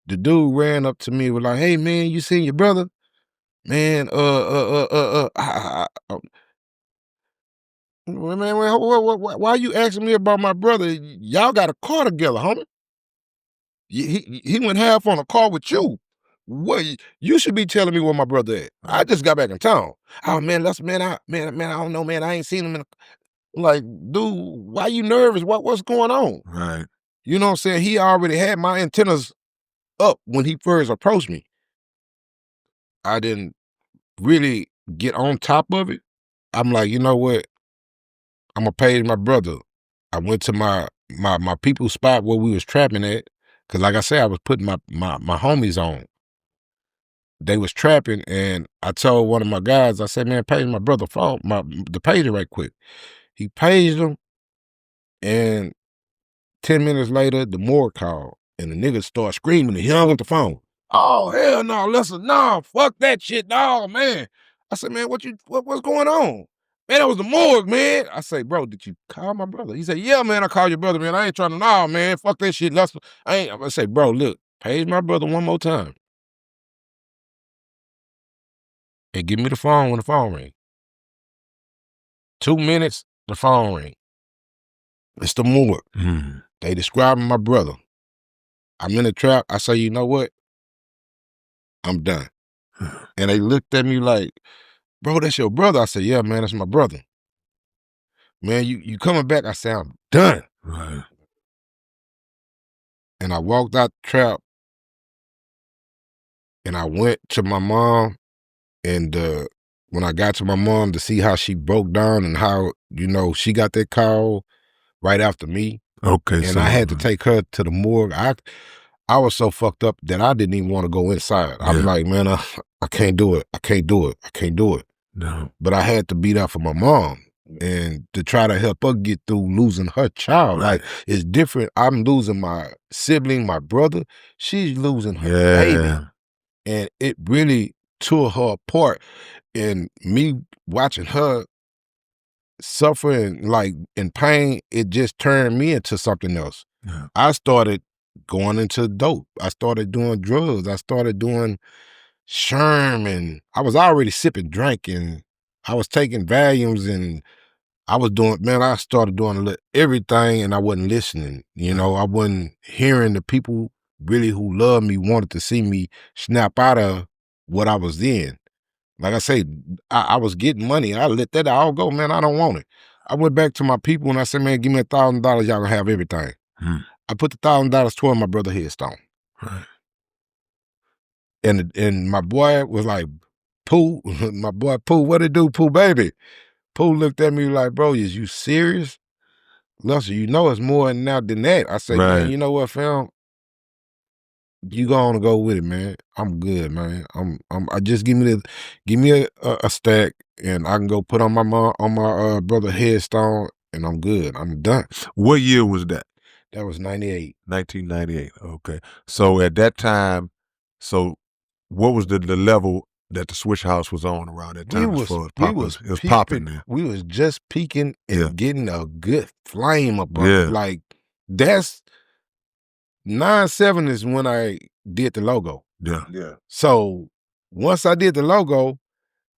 the dude ran up to me and was like, hey, man, you seen your brother? Man, man, why you asking me about my brother? Y'all got a car together, homie. He went half on a car with you. What, you should be telling me where my brother at. I just got back in town. Oh, man, I don't know, man. I ain't seen him in like, dude, why you nervous? What's going on? Right. You know what I'm saying? He already had my antennas up when he first approached me. I didn't really get on top of it. I'm like, you know what? I'm gonna pay my brother. I went to my people's spot where we was trapping at, cause like I said, I was putting my homies on. They was trapping, and I told one of my guys, I said, man, page my brother phone, the pager right quick. He paged him, and 10 minutes later, the morgue called, and the niggas start screaming, and he hung up the phone. Oh, hell no, listen, no, fuck that shit, no, man. I said, man, what's going on? Man, that was the morgue, man. I say, bro, did you call my brother? He said, yeah, man, I called your brother, man. I ain't trying to, nah, man, fuck that shit. I say, bro, look, page my brother one more time. And give me the phone when the phone ring. 2 minutes, the phone ring. It's the morgue. They describing my brother. I'm in the trap. I say, you know what? I'm done. And they looked at me like, bro, that's your brother. I said, yeah, man, that's my brother. Man, you coming back? I said, I'm done. Right. And I walked out the trap, and I went to my mom, And when I got to my mom to see how she broke down and how, she got that call right after me. Okay, And so I had to take her to the morgue. I was so fucked up that I didn't even want to go inside. I'm like, man, I can't do it. I can't do it. I can't do it. No. But I had to be there for my mom and to try to help her get through losing her child. Right. Like, it's different. I'm losing my sibling, my brother. She's losing her baby. And it really tore her apart. And me watching her suffering, like, in pain, it just turned me into something else. Yeah. I started going into dope. I started doing drugs. I started doing Sherm, I was already sipping drink, and I was taking Valiums, and I was doing, man, I started doing everything, and I wasn't listening. I wasn't hearing the people really who loved me, wanted to see me snap out of what I was in. Like I say, I was getting money. I let that all go, man. I don't want it. I went back to my people and I said, man, give me $1,000. Y'all gonna have everything. I put the $1,000 toward my brother's headstone. Right. And my boy was like, Pooh, my boy Pooh, what it do, Pooh, baby? Pooh looked at me like, bro, is you serious? Lester, it's more now than that. I say, man, you know what, fam? You gonna go with it, man. I'm good, man. I just give me a stack, and I can go put on my brother headstone, and I'm good. I'm done. What year was that? That was 98. 1998. Okay. So at that time, what was the level that the Swishahouse was on around that time? It was popping then. We was just peaking and getting a good flame up. Like, that's 97 is when I did the logo. Yeah. So once I did the logo,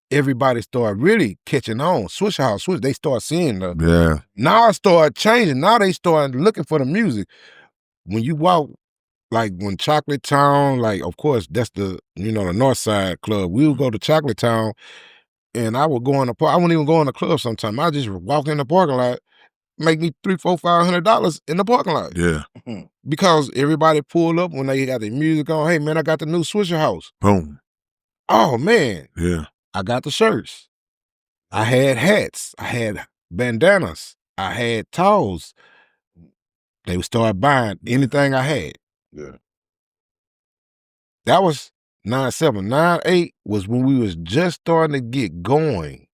everybody started really catching on. Swishahouse, they start seeing Now I started changing. Now they started looking for the music. When you walk, like when Chocolate Town, like, of course, that's the North Side Club. We would go to Chocolate Town, and I would go in the park. I wouldn't even go in the club sometimes. I just walk in the parking lot, make me $300, $400, $500 in the parking lot. Yeah. Because everybody pulled up when they got the music on. Hey, man, I got the new Swishahouse. Boom. Oh, man. Yeah. I got the shirts. I had hats. I had bandanas. I had towels. They would start buying anything I had. Yeah. That was 97. 98 was when we was just starting to get going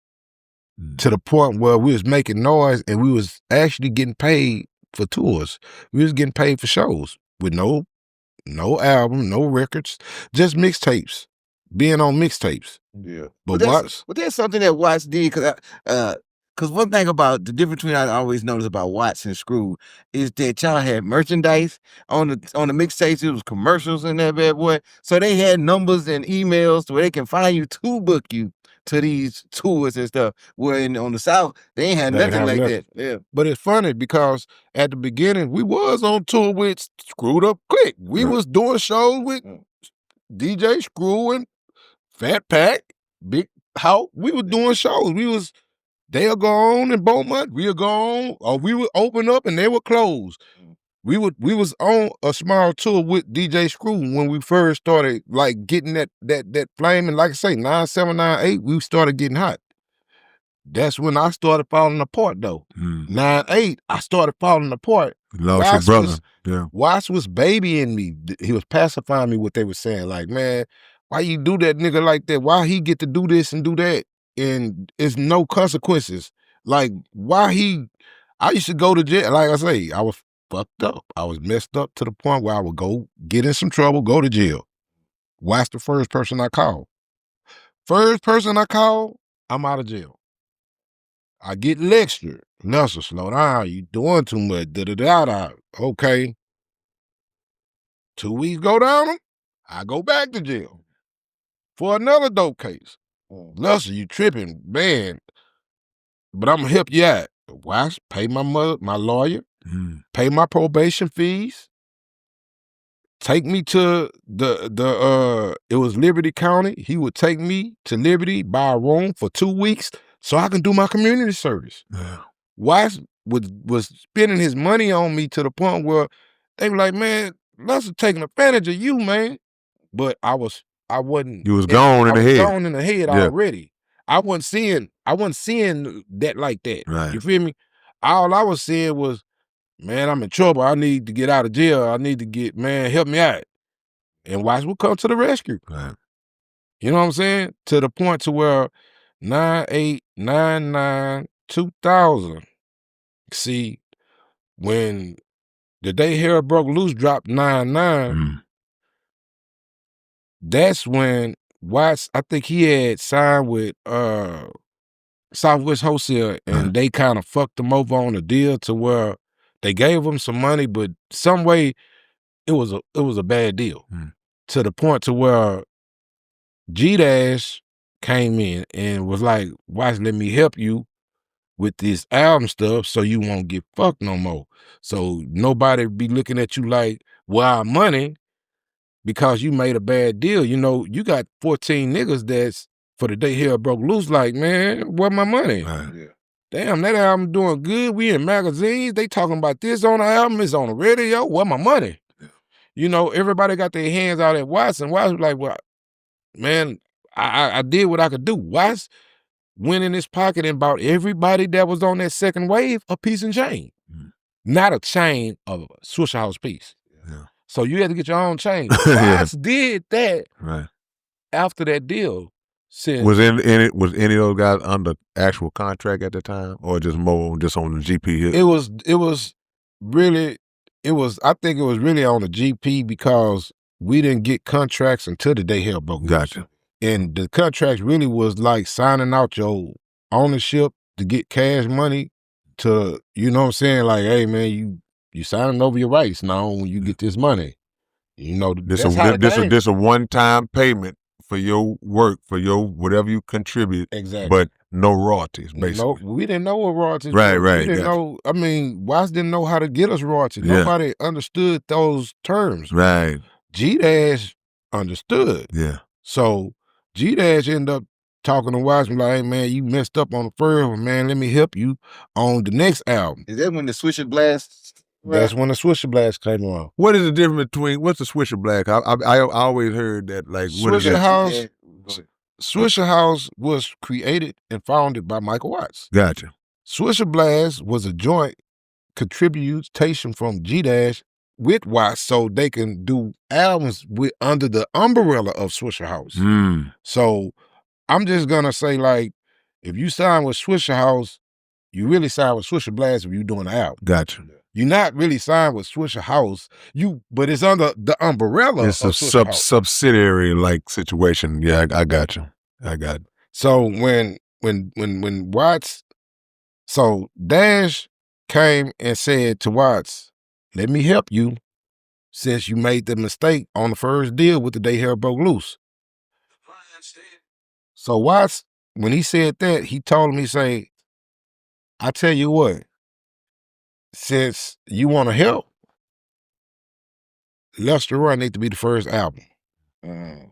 to the point where we was making noise and we was actually getting paid for tours. We was getting paid for shows with no album, no records, just mixtapes. Being on mixtapes. Yeah. But there's something that Watts did, because one thing about the difference between I always notice about Watts and Screw is that y'all had merchandise on the mixtapes. It was commercials in that bad boy. So they had numbers and emails where they can find you to book you to these tours and stuff. Where on the South, they ain't had nothing like that. Yeah. But it's funny because at the beginning, we was on tour with Screwed Up Quick. We was doing shows with DJ Screw and Fat Pack, Big How. We were doing shows. They'll go on in Beaumont, we'll go on, or we would open up and they would close. We was on a small tour with DJ Screw when we first started, like, getting that flame. And like I say, 97, 98, we started getting hot. That's when I started falling apart, though. 98, I started falling apart. Lost your brother. Watts was babying me. He was pacifying me what they were saying. Like, man, why you do that nigga like that? Why he get to do this and do that? And it's no consequences. Like, I used to go to jail. Like I say, I was fucked up. I was messed up to the point where I would go get in some trouble, go to jail. Watts the first person I called. First person I called, I'm out of jail. I get lectured. Lester, slow down. You doing too much. Da-da-da-da. Okay. 2 weeks go down, I go back to jail for another dope case. Lester, you tripping, man. But I'm gonna help you out. Watch, pay my lawyer, pay my probation fees, take me to it was Liberty County. He would take me to Liberty, buy a room for 2 weeks so I can do my community service. Yeah. Watts was spending his money on me to the point where they were like, man, Lester taking advantage of you, man. But I was I wasn't. You was gone in the head. Gone in the head already. I wasn't seeing that like that. Right. You feel me? All I was seeing was, man, I'm in trouble. I need to get out of jail. I need to get, man, help me out. And Watts would come to the rescue. Right. You know what I'm saying? To the point to where 9899 2000. See, when the day Hair Broke Loose dropped 99, that's when Watts, I think he had signed with Southwest Wholesale, and they kind of fucked him over on a deal to where they gave him some money, but some way it was a bad deal. To the point to where G-Dash came in and was like, Watts, let me help you with this album stuff so you won't get fucked no more. So nobody be looking at you like, well, our money, because you made a bad deal. You know, you got 14 niggas that's for the day Hair Broke Loose, like, man, where my money? Right. Yeah. Damn, that album doing good. We in magazines. They talking about this on the album. It's on the radio. Where my money? Yeah. You know, everybody got their hands out at Watts, and Watts was like, well, man, I did what I could do. Watts went in his pocket and bought everybody that was on that second wave a piece and chain. Not a chain of a Swishahouse piece. Yeah. So you had to get your own chain. Watts did that after that deal. Was any of those guys under actual contract at the time, or just more just on the GP hit? It was really, I think it was really on the GP because we didn't get contracts until the day Hair Broke Loose. Gotcha. And the contracts really was like signing out your ownership to get cash money to, you know what I'm saying? Like, hey man, you signing over your rights now when you get this money. You know, this a one-time payment for your work, for your whatever you contribute. Exactly. But no royalties, basically. No, we didn't know what royalties were. We didn't know. I mean, Watts didn't know how to get us royalties. Yeah. Nobody understood those terms. Right. G-Dash understood. Yeah. So G-Dash ended up talking to Watts and like, hey man, you messed up on the first one, man. Let me help you on the next album. Is that when the Swisher Blast? That's when the Swisher Blast came along. What is the difference between, what's the Swisher Black? I always heard that, like, Swishahouse was created and founded by Michael Watts. Gotcha. Swisher Blast was a joint contribution from G-Dash with Watts so they can do albums under the umbrella of Swishahouse. So I'm just gonna say, like, if you sign with Swishahouse, you really sign with Swisher Blast if you're doing an album. Gotcha. You're not really signed with Swishahouse, but it's under the umbrella. It's a subsidiary like situation. Yeah, I got you. I got it. So when Watts, so Dash came and said to Watts, let me help you since you made the mistake on the first deal with the day Hair Broke Loose. So Watts, when he said that, he told me, say, I tell you what, since you want to help, Lester Run need to be the first album. And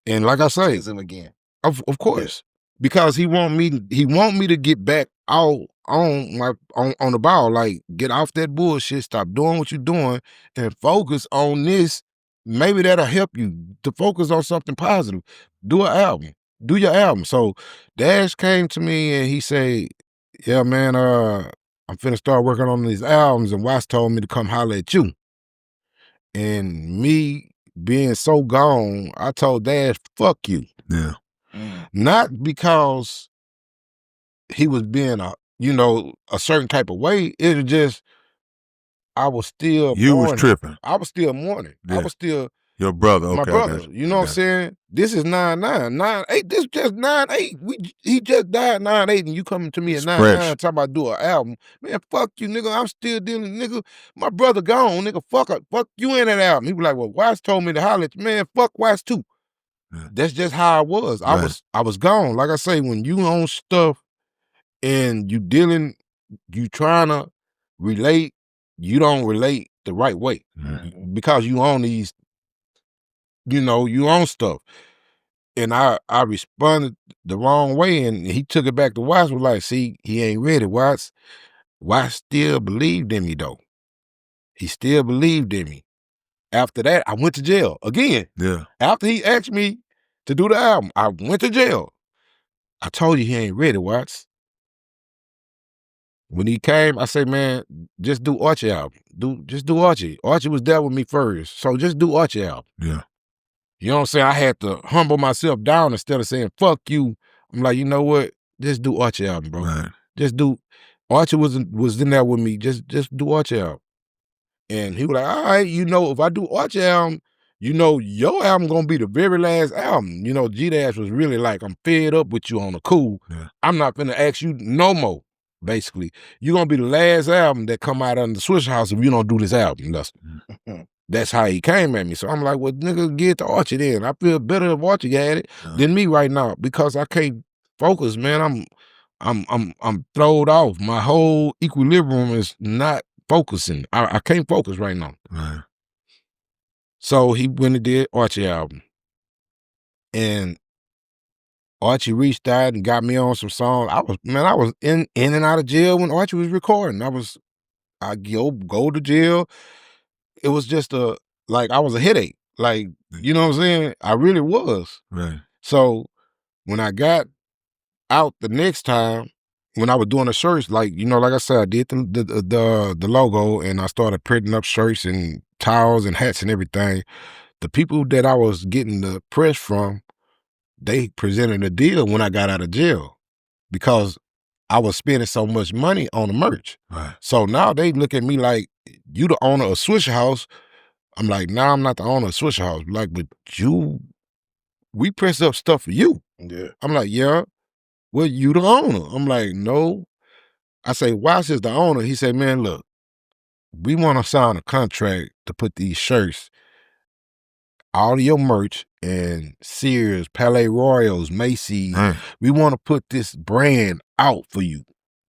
like I say, him again. Of course. Because he want me to get back out on the ball, like get off that bullshit, stop doing what you're doing, and focus on this. Maybe that'll help you to focus on something positive. Do an album. Do your album. So Dash came to me and he said, yeah, man, I'm finna start working on these albums, and Watts told me to come holler at you. And me being so gone, I told Dash, fuck you. Yeah. Not because he was being a certain type of way. It was just, I was still You mourning. was tripping. I was still mourning. Yeah. I was still your brother. Okay, my brother. You know what I'm saying? This is 9-9. 9-8. This just 9-8. He just died 9-8, and you coming to me at 9-9 talking about do an album. Man, fuck you, nigga. I'm still dealing, nigga. My brother gone, nigga. Fuck you in that album. He was like, well, Watts told me to holler at you. Man, fuck Watts too. Yeah. That's just how I was. Right. I was gone. Like I say, when you own stuff and you trying to relate, you don't relate the right way. Because you own these, you own stuff. And I responded the wrong way, and he took it back to Watts, was like, see, he ain't ready. Watts still believed in me though. He still believed in me. After that, I went to jail again. Yeah. After he asked me to do the album, I went to jail. I told you he ain't ready, Watts. When he came, I said, man, just do Archie album. Just do Archie. Archie was there with me first, so just do Archie album. Yeah. You know what I'm saying? I had to humble myself down instead of saying, fuck you. I'm like, you know what? Just do Archie album, bro. Right. Just do. Archie was in there with me. Just do Archie album. And he was like, all right, you know, if I do Archie album, you know, your album gonna be the very last album. You know, G-Dash was really like, I'm fed up with you on the cool. Yeah. I'm not finna ask you no more, basically. You're gonna be the last album that come out on the Swishahouse if you don't do this album, Lester. That's how he came at me. So I'm like, well, nigga, get to Archie then. I feel better if Archie had it than me right now because I can't focus, man. I'm throwed off. My whole equilibrium is not focusing. I can't focus right now. Right. So he went and did Archie album. And Archie reached out and got me on some songs. I was in and out of jail when Archie was recording. I go to jail. It was just I was a headache. Like, you know what I'm saying? I really was. Right. So when I got out the next time, when I was doing the shirts, like, you know, like I said, I did the logo and I started printing up shirts and towels and hats and everything. The people that I was getting the press from, they presented a deal when I got out of jail because I was spending so much money on the merch. Right. So now they look at me like, you the owner of Swishahouse. I'm like, nah, I'm not the owner of Swishahouse. Like, but we press up stuff for you. Yeah. I'm like, yeah, well, you the owner. I'm like, no. I say, Watts is the owner. He said, man, look, we want to sign a contract to put these shirts, all of your merch, and Sears, Palais Royals, Macy's. We want to put this brand out for you.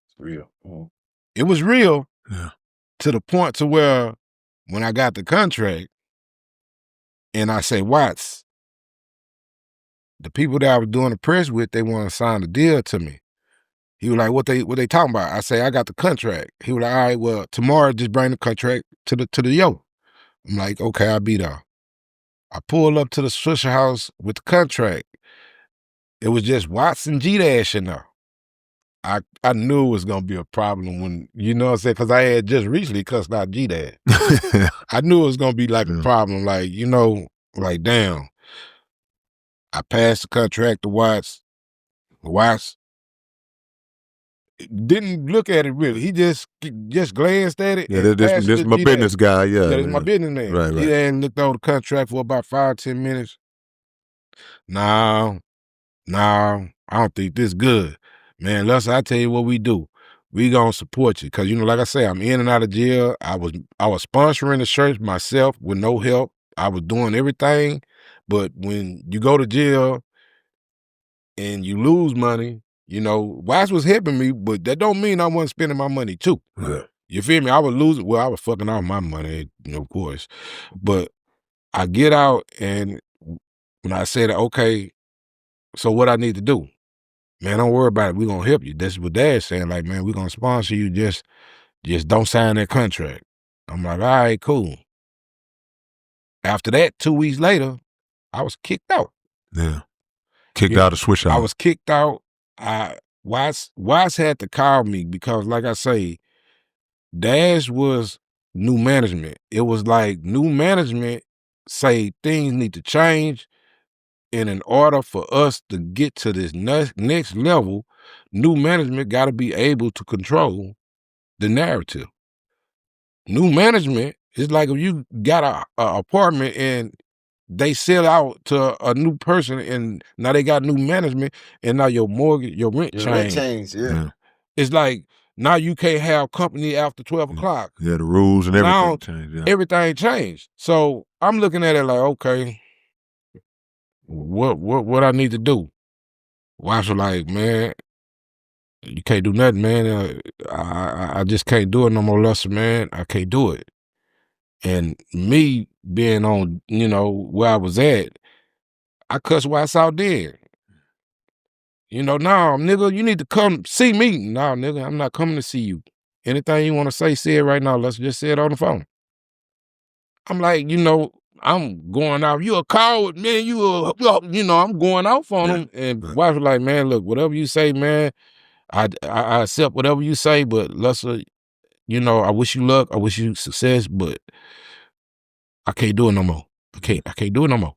It's real. It was real. Yeah. To the point to where when I got the contract and I say, Watts, the people that I was doing the press with, they want to sign a deal to me. He was like, what they talking about? I say, I got the contract. He was like, all right, well, tomorrow just bring the contract to the yo. I'm like, okay, I'll be there. I pulled up to the Swishahouse with the contract. It was just Watts and G-Dash in there. I knew it was gonna be a problem when, you know what I'm saying, because I had just recently cussed out G-Dash. I knew it was gonna be like a problem, like, you know, like, damn. I passed the contract to Watts. Watts didn't look at it really. He just glanced at it. Yeah, this is my business guy. Yeah, this is my business man. Right. He hadn't looked over the contract for about 5-10 minutes. No, I don't think this good. Man, Lester, I tell you what we do. We gonna support you. Cause you know, like I say, I'm in and out of jail. I was sponsoring the shirts myself with no help. I was doing everything. But when you go to jail and you lose money, you know, Watts was helping me, but that don't mean I wasn't spending my money too. Yeah. You feel me? I was losing, well, I was fucking off my money, you know, of course. But I get out and when I said, okay, so what I need to do? Man, don't worry about it. We're gonna help you. That's what Dad's saying. Like, man, we're gonna sponsor you. Just don't sign that contract. I'm like, all right, cool. After that, 2 weeks later, I was kicked out. Yeah. Kicked out of Swishahouse. I was kicked out. Watts had to call me because, like I say, Dash was new management. It was like new management say things need to change. And in order for us to get to this next level, new management got to be able to control the narrative. New management is like if you got a apartment and they sell out to a new person and now they got new management and now your mortgage, your rent changed. Yeah. It's like now you can't have company after 12 o'clock. Yeah, the rules and everything Now, changed. Yeah. Everything changed. So I'm looking at it like, okay, what I need to do? Watts was like, man, you can't do nothing, man. I just can't do it no more, Lester, man. I can't do it. And me being on, you know, where I was at, I cussed Watts out then. You know, nah, nigga, you need to come see me. Nah, nigga, I'm not coming to see you. Anything you want to say it right now. Let's just say it on the phone. I'm like, I'm going off. You a coward, man. I'm going off on him. And wife was like, man, look, whatever you say, man, I accept whatever you say, but Lester, I wish you luck. I wish you success, but I can't do it no more. I can't do it no more.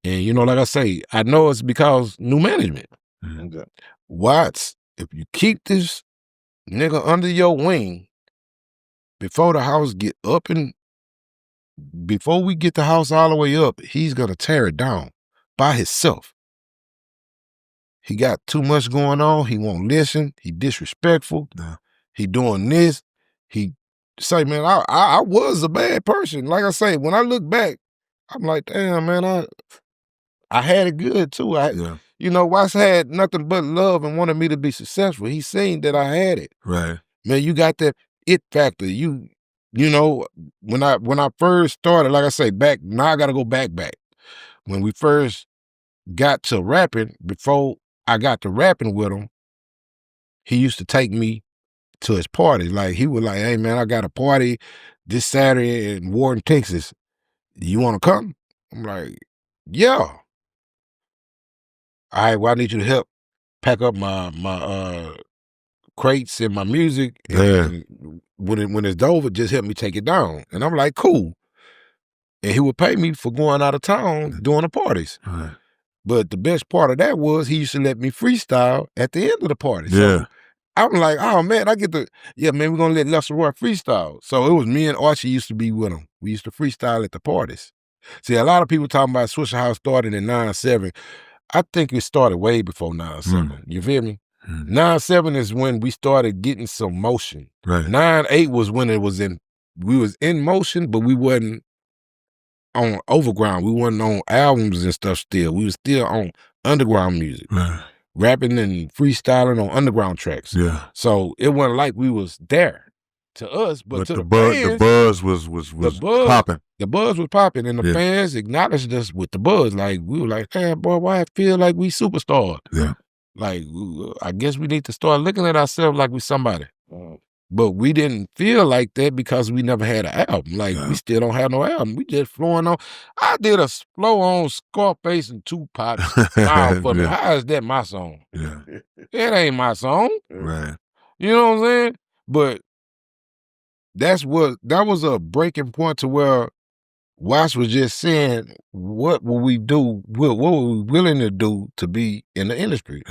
And like I say, I know it's because new management. Okay. Watts, if you keep this nigga under your wing before the house get up and before we get the house all the way up, he's gonna tear it down by himself. He got too much going on. He won't listen. He disrespectful. Yeah. He doing this. He say, man, I was a bad person. Like I say, when I look back, I'm like, damn, man, I had it good too. Watts had nothing but love and wanted me to be successful. He seen that I had it. Right. Man, you got that it factor. When I first started, like I say, now I gotta go back. When we first got to rapping, before I got to rapping with him, he used to take me to his parties. Like he was like, hey man, I got a party this Saturday in Warren, Texas. You wanna come? I'm like, yeah. All right, well, I need you to help pack up my crates and my music. And when it's over, just help me take it down. And I'm like, cool. And he would pay me for going out of town doing the parties. Right. But the best part of that was he used to let me freestyle at the end of the party. Yeah. So I'm like, oh man, we're gonna let Lester Roy freestyle. So it was me and Archie used to be with him. We used to freestyle at the parties. See, a lot of people talking about Swishahouse started in 9/7. I think it started way before 9/7. You feel me? 9/7 is when we started getting some motion. Right. 9/8 was when we was in motion, but we wasn't on overground. We wasn't on albums and stuff still. We was still on underground music. Right. Rapping and freestyling on underground tracks. Yeah. So it wasn't like we was there to us, but to the fans, buzz was popping. The buzz was popping, and the fans acknowledged us with the buzz. Like we were like, "Damn, boy, why I feel like we superstars?" Yeah. Like I guess we need to start looking at ourselves like we somebody. But we didn't feel like that because we never had an album. Like we still don't have no album. We just flowing on. I did a flow on Scarface and Tupac. Smile for me. How is that my song? Yeah. It ain't my song. Right. You know what I'm saying? But that was a breaking point to where Watts was just saying, what will we do? What were we willing to do to be in the industry?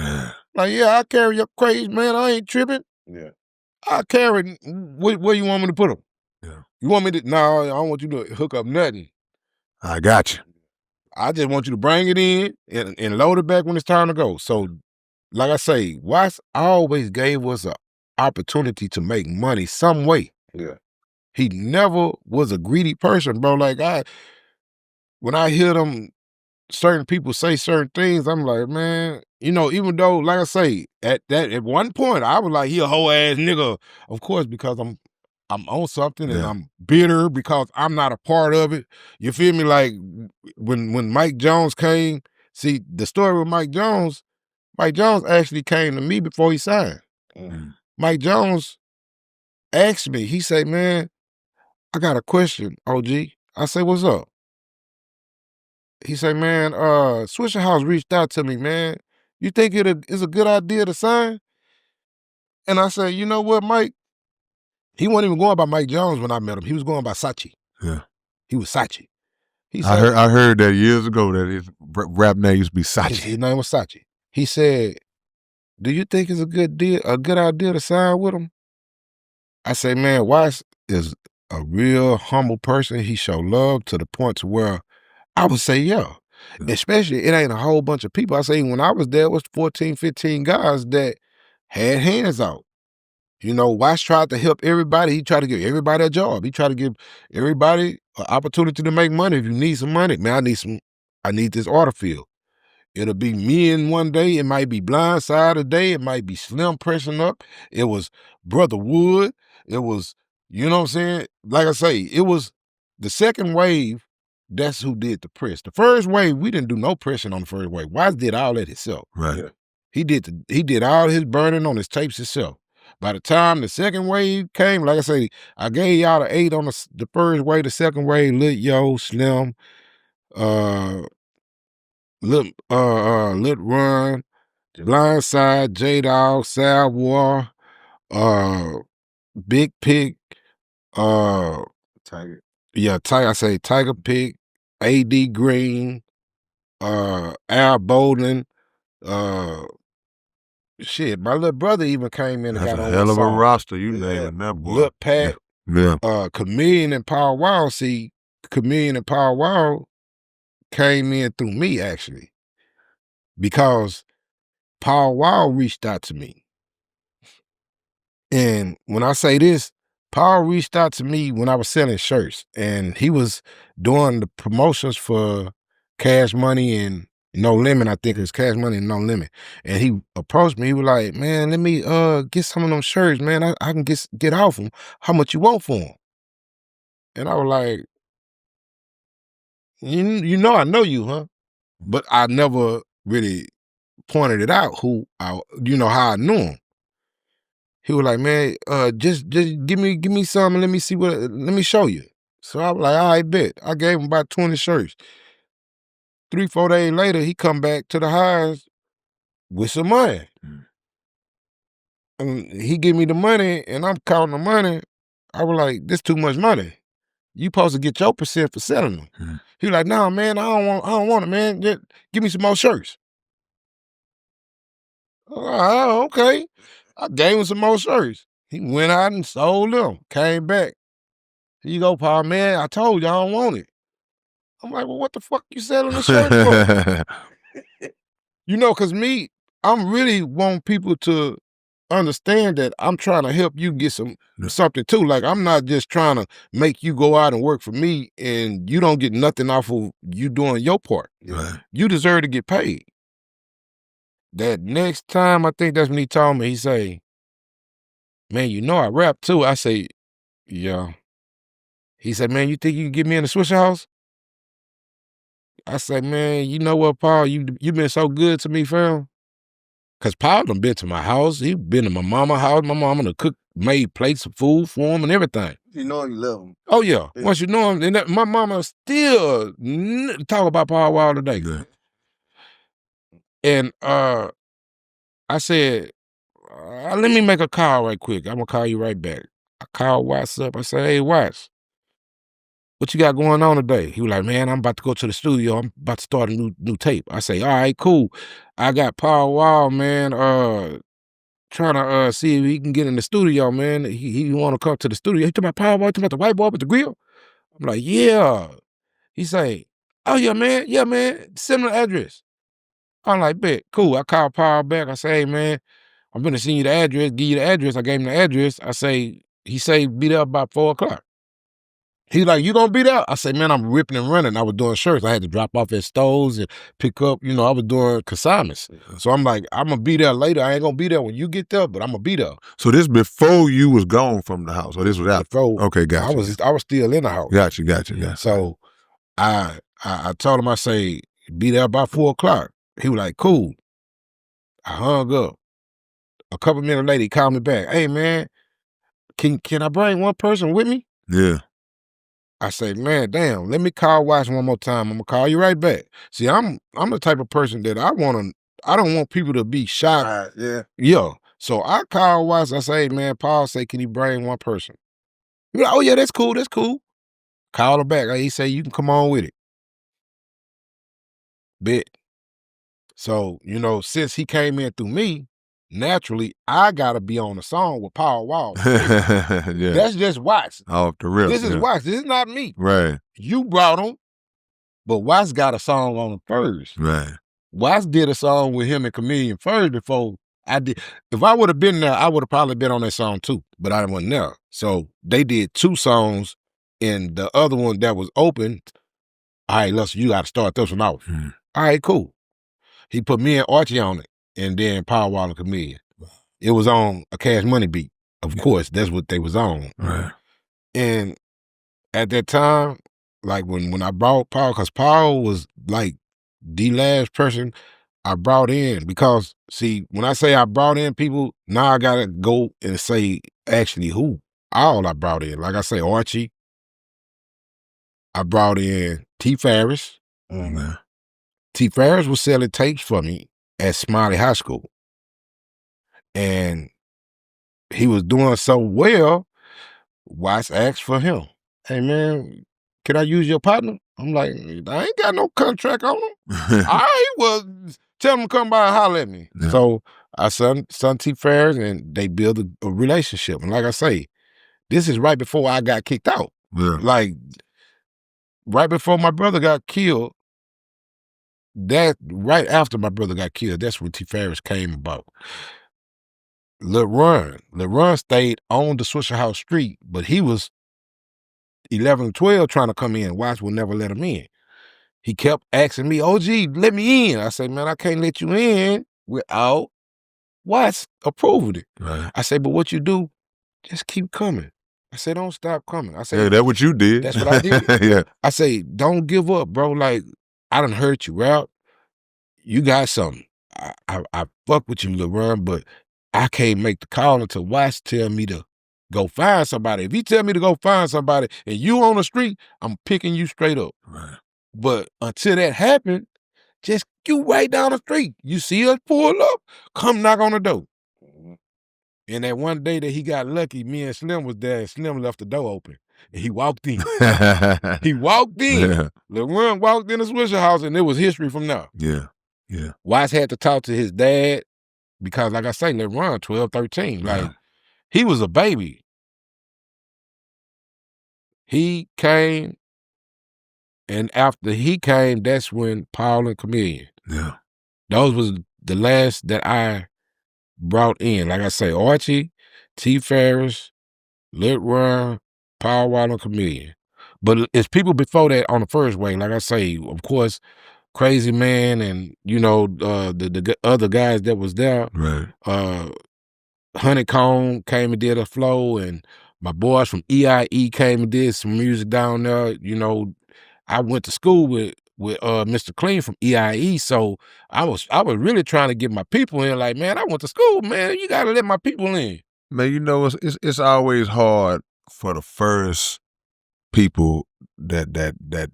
Like, yeah, I carry your craze, man. I ain't tripping. Yeah. I carry, where you want me to put them? Yeah. You want me to, no, I don't want you to hook up nothing. I got you. I just want you to bring it in and load it back when it's time to go. So, like I say, Watts always gave us an opportunity to make money some way. Yeah. He never was a greedy person, bro. Like when I hear them certain people say certain things, I'm like, man, even though, like I say, at one point, I was like, he a whole ass nigga. Of course, because I'm on something and I'm bitter because I'm not a part of it. You feel me? Like when Mike Jones came, see the story with Mike Jones actually came to me before he signed. Mike Jones asked me, he said, man, I got a question, OG. I say, what's up? He said, man, Swishahouse reached out to me, man. You think it is a good idea to sign? And I said, you know what, Mike? He wasn't even going by Mike Jones when I met him. He was going by Sachi. Yeah. He was Sachi. He said, I heard that years ago that his rap name used to be Sachi. His name was Sachi. He said, do you think it's a good idea to sign with him? I say, man, Watts is a real humble person. He show love to the point to where I would say, yeah. Especially, it ain't a whole bunch of people. I say, when I was there, it was 14, 15 guys that had hands out. Watts tried to help everybody. He tried to give everybody a job. He tried to give everybody an opportunity to make money. If you need some money, man, I need this order field. It'll be me in one day. It might be Blindside a day. It might be Slim pressing up. It was Brother Wood. It was, you know what I'm saying? Like I say, it was the second wave. That's who did the press. The first wave, we didn't do no pressing on the first wave. Watts did all that himself. Right. Yeah. He did all his burning on his tapes himself. By the time the second wave came, like I say, I gave y'all the 8 on the first wave, the second wave, Lit Yo, Slim, Lit Run, Blind Side, J-Dog, Salvor, Big Pig, Tiger. yeah, I say Tiger Pig, A.D. Green, Al Bolden, shit, my little brother even came in and That's got a on hell my of a song. roster you naming that boy. Lil Pat, Yeah. Chameleon and Power Wow. See, Chameleon and Power Wow came in through me actually, because Power Wow reached out to me. And when I say this, Paul reached out to me when I was selling shirts, and he was doing the promotions for Cash Money and No Limit. I think it's Cash Money and No Limit. And he approached me. He was like, "Man, let me get some of them shirts, man. I can get off them. How much you want for them?" And I was like, you know I know you, huh?" But I never really pointed it out how I knew him. He was like, "Man, just give me some and let me see let me show you." So I was like, "All right, bet." I gave him about 20 shirts. 3, 4 days later, he come back to the house with some money. And he give me the money, and I'm counting the money. I was like, "This too much money. You supposed to get your percent for selling them." He was like, "No, man, I don't want it, man. Just give me some more shirts." Oh, okay. I gave him some more shirts. He went out and sold them. Came back. "Here you go, Paul, man. I told you I don't want it." I'm like, "Well, what the fuck you selling the shirts for?" Cause me, I'm really want people to understand that I'm trying to help you get something too. Like, I'm not just trying to make you go out and work for me and you don't get nothing off of you doing your part. Right. You deserve to get paid. That next time, I think that's when he told me, he say, "Man, I rap too." I say, "Yeah." He said, "Man, you think you can get me in the Swishahouse?" I say, "Man, you know what, Paul? You been so good to me, fam." Cause Paul done been to my house. He been to my mama's house. My mama done made plates of food for him and everything. You know you love him. Oh yeah. Once you know him, and my mama still talk about Paul Wall today. Yeah. And I said, let me make a call right quick. I'm gonna call you right back. I called Watts up. I said, "Hey, Watts, what you got going on today?" He was like, "Man, I'm about to go to the studio. I'm about to start a new tape." I say, "All right, cool. I got Paul Wall, man, trying to see if he can get in the studio, man. He want to come to the studio." He talking about Paul Wall, talking about the white boy with the grill. I'm like, "Yeah." He say, "Oh yeah, man. Yeah, man. Similar address." I'm like, "Bet, cool." I called Paul back. I say, "Hey, man, I'm gonna send you the address, give you the address." I gave him the address. He say, "Be there about 4:00. He like, "You gonna be there?" I say, "Man, I'm ripping and running." I was doing shirts. I had to drop off at stores and pick up, I was doing consignments. So I'm like, "I'm gonna be there later. I ain't gonna be there when you get there, but I'm gonna be there." So this before you was gone from the house, or this was after? Before, Okay, gotcha. I was still in the house. Gotcha. So I told him, I say, "Be there about 4:00. He was like, "Cool." I hung up. A couple minutes later, he called me back. "Hey man, can I bring one person with me?" Yeah. I say, "Man, damn, let me call Watch one more time. I'm gonna call you right back." See, I'm the type of person that I don't want people to be shocked. Yeah. Yeah. So I call Watch. I say, "Hey, man, Paul say, can you bring one person?" He like, "Oh yeah, that's cool. That's cool." Call him back. He say, "You can come on with it." Bet. So, since he came in through me, naturally, I gotta be on the song with Paul Wall. Yeah. That's just Watts. Off the rip. This is yeah. Watts. This is not me. Right. You brought him, but Watts got a song on him first. Right. Watts did a song with him and Chameleon first before I did. If I would have been there, I would have probably been on that song too, but I wasn't there. So they did 2 songs, and the other one that was open, all right, listen, you got to start this one off. All right, cool. He put me and Archie on it, and then Power Wall and Chameleon. It was on a Cash Money beat. Of course, that's what they was on. Right. And at that time, like when I brought Paul, because Paul was like the last person I brought in, because see, when I say I brought in people, now I gotta go and say actually who all I brought in. Like I say, Archie, I brought in T. Ferris. Man. T. Ferris was selling tapes for me at Smiley High School. And he was doing so well, Watts asked for him. Hey man, can I use your partner? I'm like, I ain't got no contract on him. All right, well, tell him to come by and holler at me. Yeah. So I son T. Ferris, and they build a relationship. And like I say, this is right before I got kicked out. Yeah. Like right before my brother got killed, right after my brother got killed, that's when T. Ferris came about. Lil Ron stayed on the Swishahouse street, but he was 11 and 12 trying to come in. Watts would never let him in. He kept asking me, OG, let me in. I said, man, I can't let you in without Watts approving it. Right. I said, but what you do, just keep coming. I said, don't stop coming. I said, Yeah, that's what you did. That's what I did. Yeah. I say, don't give up, bro. Like, I done hurt you, Ralph. You got something. I fuck with you, Lil Ron, but I can't make the call until Watts tell me to go find somebody. If he tell me to go find somebody and you on the street, I'm picking you straight up. Right. But until that happened, just you right down the street. You see us pull up, come knock on the door. And that one day that he got lucky, me and Slim was there, and Slim left the door open. And he walked in. He walked in. Yeah. Lil Ron walked in the Swishahouse, and it was history from there. Yeah. Yeah. Watts had to talk to his dad because, like I say, Lil Ron, 12, 13. Like, Yeah. he was a baby. He came, and after he came, that's when Paul and Chameleon. Yeah. Those was the last that I brought in. Like I say, Archie, T. Ferris, Lil Ron, Paul Wall, and Chameleon. But it's people before that on the first wave. Like I say, of course, Crazy Man and, you know, the other guys that was there. Right. Honeycomb came and did a flow, and my boys from EIE came and did some music down there. You know, I went to school with Mr. Clean from EIE, so I was really trying to get my people in. Like, man, I went to school, man. You gotta let my people in. Man, you know, it's always hard for the first people that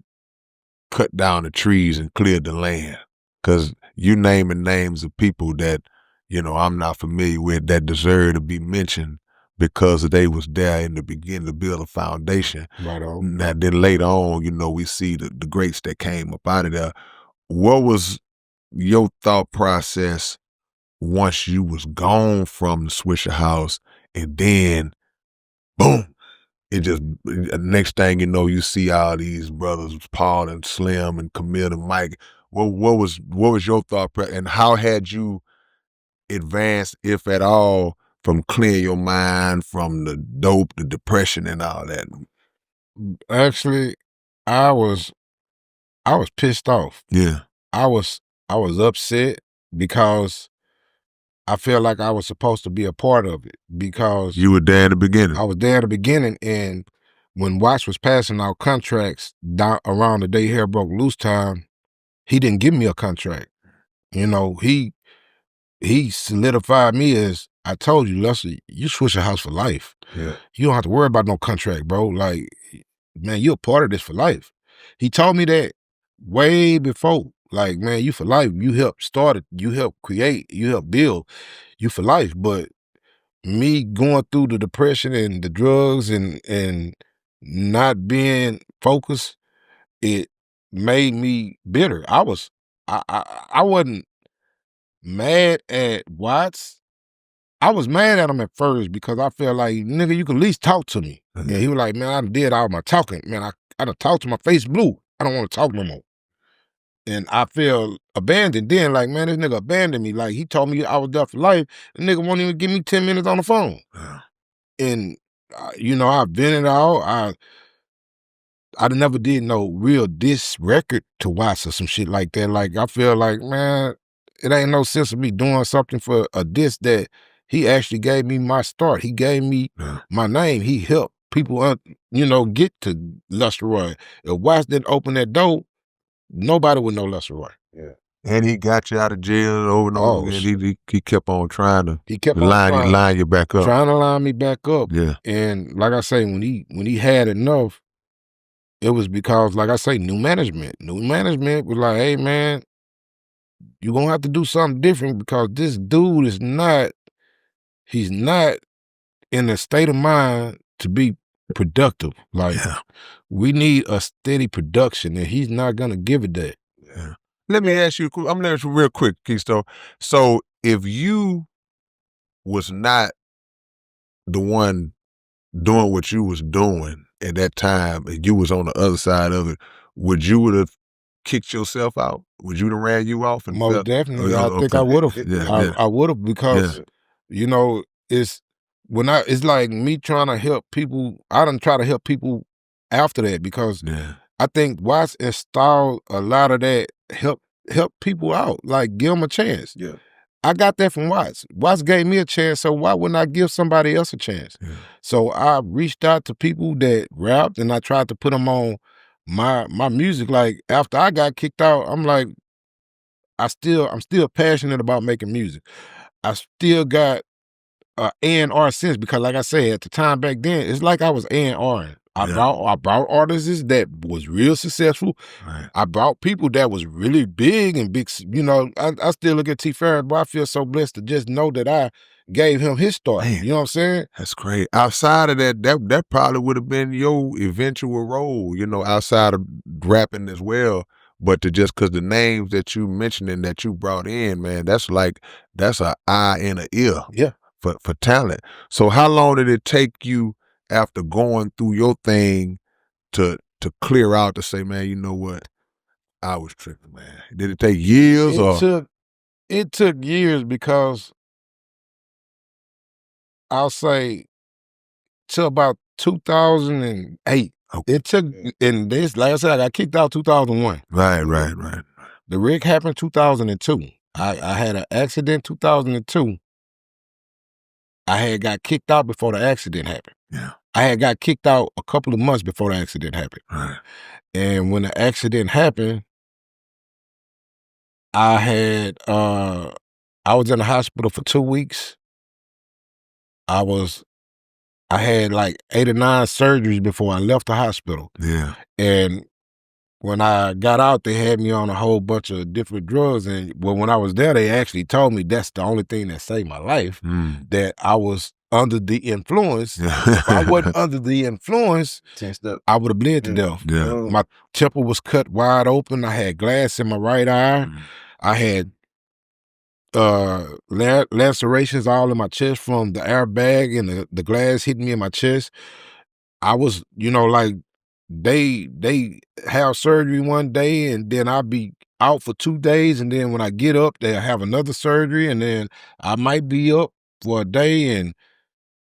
cut down the trees and cleared the land. Cause you naming names of people that, you know, I'm not familiar with that deserve to be mentioned because they was there in the beginning to build a foundation. Right on. Now then later on, you know, we see the greats that came up out of there. What was your thought process once you was gone from the Swishahouse and then boom, it just, next thing you know, you see all these brothers, Paul and Slim and Camille and Mike. What was your thought process, and how had you advanced, if at all, from clearing your mind from the dope, the depression, and all that? Actually, I was pissed off. Yeah. I was upset because I felt like I was supposed to be a part of it, because You were there in the beginning. I was there at the beginning, and when Watts was passing out contracts down around the day Hair Broke Loose time, he didn't give me a contract. You know, he solidified me as, I told you, Lester, you Swishahouse for life. Yeah. You don't have to worry about no contract, bro. Like, man, you're a part of this for life. He told me that way before. Like, man, you for life. You helped start it. You helped create. You helped build. You for life. But me going through the depression and the drugs and not being focused, it made me bitter. I wasn't mad at Watts. I was mad at him at first because I felt like, nigga, you can at least talk to me. Mhm. Yeah, he was like, man, I done did all my talking. Man, I done talked to my face blue. I don't want to talk no more. And I feel abandoned then, like, man, this nigga abandoned me. Like, he told me I was there for life. The nigga won't even give me 10 minutes on the phone. Yeah. And, you know, I've been it all. I never did no real diss record to Watts or some shit like that. Like, I feel like, man, it ain't no sense of me doing something for a diss that he actually gave me my start. He gave me Yeah. my name. He helped people, you know, get to Lester Roy. If Watts didn't open that door, nobody would know Lester Roy. Yeah. And he got you out of jail over and over Oh, again. He kept on trying to he kept on line you back up. trying to line me back up. Yeah. And like I say, when he had enough, it was because, like I say, new management. New management was like, hey man, you're gonna have to do something different because this dude is not, he's not in a state of mind to be productive. Like, Yeah. we need a steady production, and he's not gonna give it that. Yeah. Let me ask you, I'm gonna ask you real quick, Keystone. So if you was not the one doing what you was doing at that time and you was on the other side of it, would have kicked yourself out? Would you have ran you off? And Most definitely, I think I would have. Yeah, I would have, because you know, it's like me trying to help people. I done try to help people after that, because I think Watts installed a lot of that, help people out, like give them a chance. Yeah. I got that from Watts. Watts gave me a chance, so why wouldn't I give somebody else a chance? Yeah. So I reached out to people that rapped, and I tried to put them on my music. Like, after I got kicked out, I'm like, I'm still passionate about making music. I still got A&R sense, because like I said, at the time back then, it's like I was A&Ring. I brought artists that was real successful. Right. I brought people that was really big and big. You know, I still look at T. Farris, but I feel so blessed to just know that I gave him his start. Man, you know what I'm saying? That's great. Outside of that probably would have been your eventual role, you know, outside of rapping as well. But to just, because the names that you mentioning that you brought in, man, that's an eye and an ear. Yeah. For talent. So how long did it take you after going through your thing to clear out, to say, man, you know what, I was tripping, man? Did it take years? It took years, because I'll say till about 2008. Okay. It took, and this, like I said, I got kicked out 2001. Right. The wreck happened 2002. I had an accident 2002. I had got kicked out before the accident happened. Yeah. I had got kicked out a couple of months before the accident happened. Right. And when the accident happened, I was in the hospital for 2 weeks. I had like 8 or 9 surgeries before I left the hospital. Yeah. And when I got out, they had me on a whole bunch of different drugs. And when I was there, they actually told me that's the only thing that saved my life, that I was under the influence. If I wasn't under the influence, I would have bled to death. Yeah. My temple was cut wide open. I had glass in my right eye. I had lacerations all in my chest from the airbag and the glass hitting me in my chest. I was, like, they have surgery one day, and then I'll be out for 2 days, and then when I get up, they'll have another surgery, and then I might be up for a day. And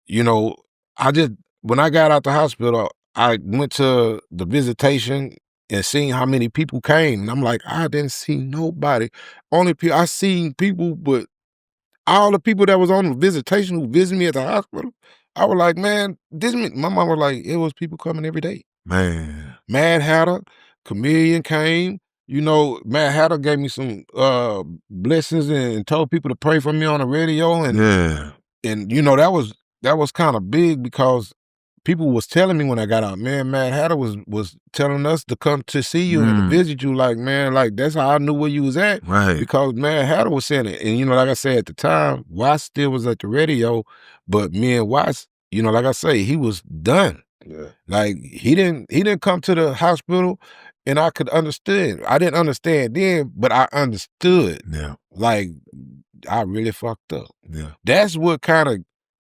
when I got out the hospital, I went to the visitation and seen how many people came, and I'm like, I didn't see nobody. Only people I seen people, but all the people that was on the visitation who visited me at the hospital, I was like, man, my mom was like, it was people coming every day. Man. Mad Hatter, Chameleon came. Mad Hatter gave me some blessings and told people to pray for me on the radio. And that was kind of big, because people was telling me when I got out, man, Mad Hatter was telling us to come to see you and to visit you. Like, man, like, that's how I knew where you was at. Right. Because Mad Hatter was saying it. And, like I said, at the time, Watts still was at the radio, but me and Watts, like I say, he was done. Yeah. Like, he didn't come to the hospital, and I could understand. I didn't understand then, but I understood. Yeah. Like, I really fucked up. Yeah. That's what kind of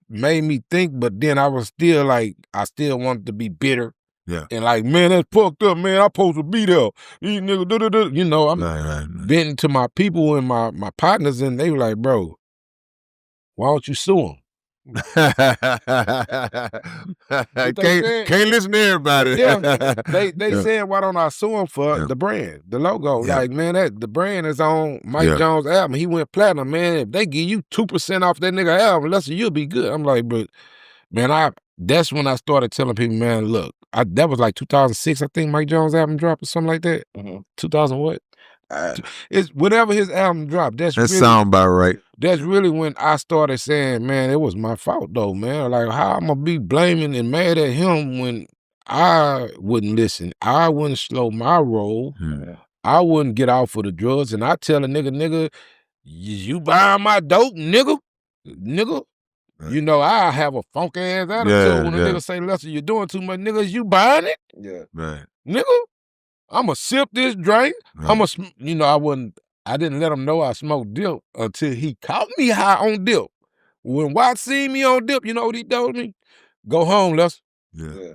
made me think, but then I was still like, I still wanted to be bitter. Yeah. And like, man, that's fucked up, man. I'm supposed to be there. These niggas, I'm Right. venting to my people and my partners, and they were like, bro, why don't you sue them? Can't listen to everybody. Yeah, they said, why don't I sue him for the brand, the logo? Yeah. Like, man, the brand is on Mike Jones' album. He went platinum, man. If they give you 2% off that nigga album, listen, you'll be good. I'm like, but man, that's when I started telling people, man, look, that was like 2006, I think Mike Jones' album dropped or something like that. 2000 what? It's whenever his album dropped. That sound about right. That's really when I started saying, man, it was my fault though, man. Like how I'm gonna be blaming and mad at him when I wouldn't listen. I wouldn't slow my roll. I wouldn't get out for the drugs. And I tell a nigga, you buying my dope, nigga? Right. You know, I have a funky ass attitude when a nigga say, Lester, you're doing too much. Nigga, you buying it? Yeah. Right. Nigga, I'ma sip this drink. Right. You know, I didn't let him know I smoked dip until he caught me high on dip. When Watt seen me on dip, you know what he told me? Go home, Lester. Yeah.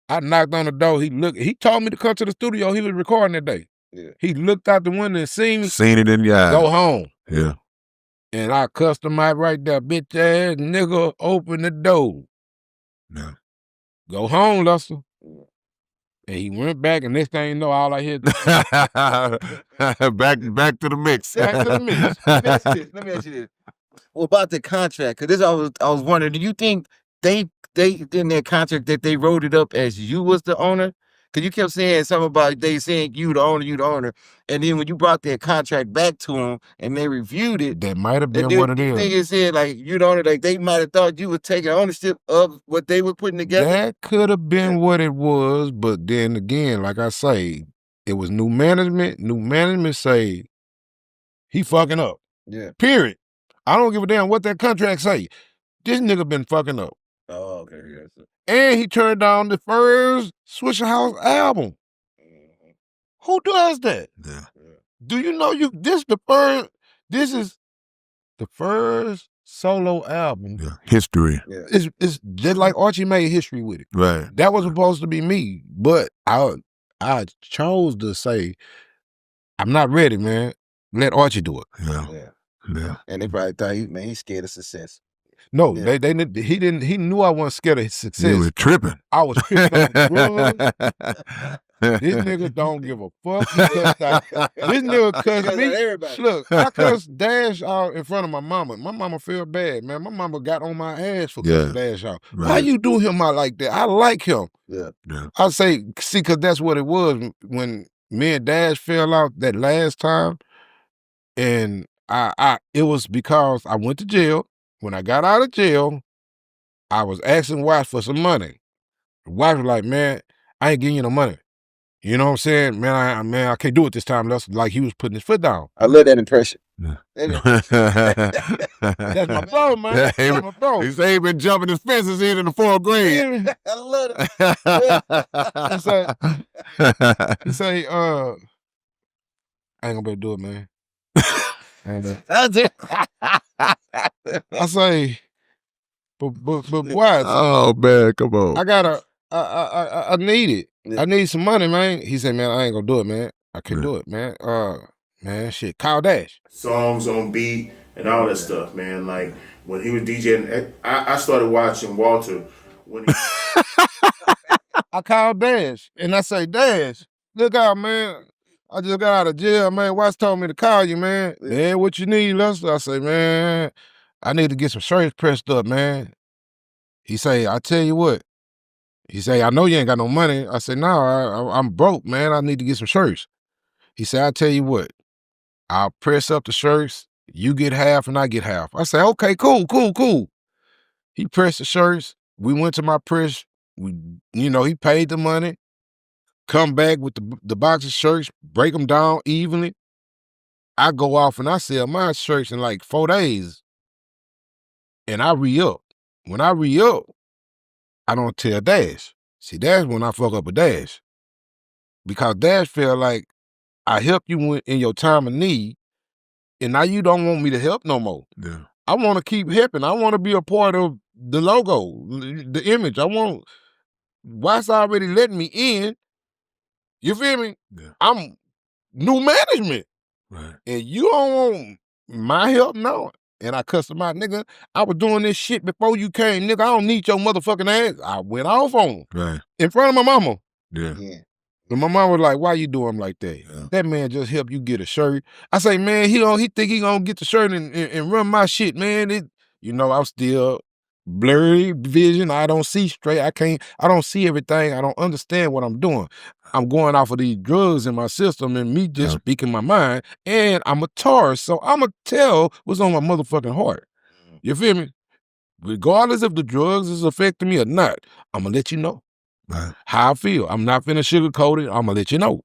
I knocked on the door. He told me to come to the studio. He was recording that day. Yeah. He looked out the window and seen me. Seen it in your eyes. Go home. Yeah. And I cussed him out right there. Bitch ass nigga, open the door. Yeah. Go home, Lester. And he went back, and next thing you know, all I hear back to the mix. Back to the mix. Let me ask you this. Well, about the contract, because this I was wondering, do you think they in their contract that they wrote it up as you was the owner? Because you kept saying something about they saying you the owner, and then when you brought their contract back to them and they reviewed it, that might have been what it is. I think it said like you the owner, like they might have thought you were taking ownership of what they were putting together. That could have been what it was, but then again, like I say, it was new management. New management say he fucking up. Yeah. Period. I don't give a damn what that contract say. This nigga been fucking up. Oh, okay. Yes. And he turned down the first Swishahouse album. Who does that? Yeah. Do you know this is the first solo album. Yeah. History. Yeah. It's just like Archie made history with it. Right. That was supposed to be me, but I chose to say, I'm not ready, man. Let Archie do it. Yeah. And they probably thought he's scared of success. No, he knew I wasn't scared of his success. You were tripping. I was tripping on drugs. This nigga don't give a fuck. This nigga cussed me. Look, I cussed Dash out in front of my mama. My mama feel bad, man. My mama got on my ass for cussing Dash out. Right. Why you do him out like that? I like him. Yeah. I say, see, because that's what it was when me and Dash fell out that last time. And it was because I went to jail. When I got out of jail, I was asking Watts for some money. Watts was like, man, I ain't getting you no money. You know what I'm saying? Man, I can't do it this time. That's like he was putting his foot down. I love that impression. That's my bro, man. That's my bro. He say he been jumping his fences in the 4th grade. I love it. He say, I ain't gonna be able to do it, man. I say, but why? Oh man, come on. I need it. Yeah. I need some money, man. He said, man, I ain't gonna do it, man. I can't do it, man. Man, shit, Kyle Dash. Songs on beat and all that stuff, man. Like when he was DJing, I started watching Walter when he I called Dash and I say, Dash, look out, man. I just got out of jail, man. Watts told me to call you, man. Man, what you need, Lester? I say, man, I need to get some shirts pressed up, man. He say, I tell you what. He say, I know you ain't got no money. I say, no, I'm broke, man. I need to get some shirts. He say, I tell you what. I'll press up the shirts. You get half and I get half. I say, okay, cool. He pressed the shirts. We went to my press. He paid the money. Come back with the box of shirts, break them down evenly. I go off and I sell my shirts in like 4 days. And I re-up. When I re-up, I don't tell Dash. See, that's when I fuck up with Dash. Because Dash felt like I helped you in your time of need, and now you don't want me to help no more. Yeah. I want to keep helping. I want to be a part of the logo, the image. Watts already letting me in. You feel me? Yeah. I'm new management. Right. And you don't want my help? No. And I cussed him out, nigga. I was doing this shit before you came, nigga. I don't need your motherfucking ass. I went off on him. Right. In front of my mama. Yeah. And my mom was like, why you do him like that? Yeah. That man just helped you get a shirt. I say, man, he think he gonna get the shirt and run my shit, man. I'm still blurry vision. I don't see straight. I don't see everything. I don't understand what I'm doing. I'm going off of these drugs in my system and me just speaking my mind. And I'm a Taurus, so I'm going to tell what's on my motherfucking heart. You feel me? Regardless if the drugs is affecting me or not, I'm going to let you know how I feel. I'm not finna sugarcoat it. I'm going to let you know.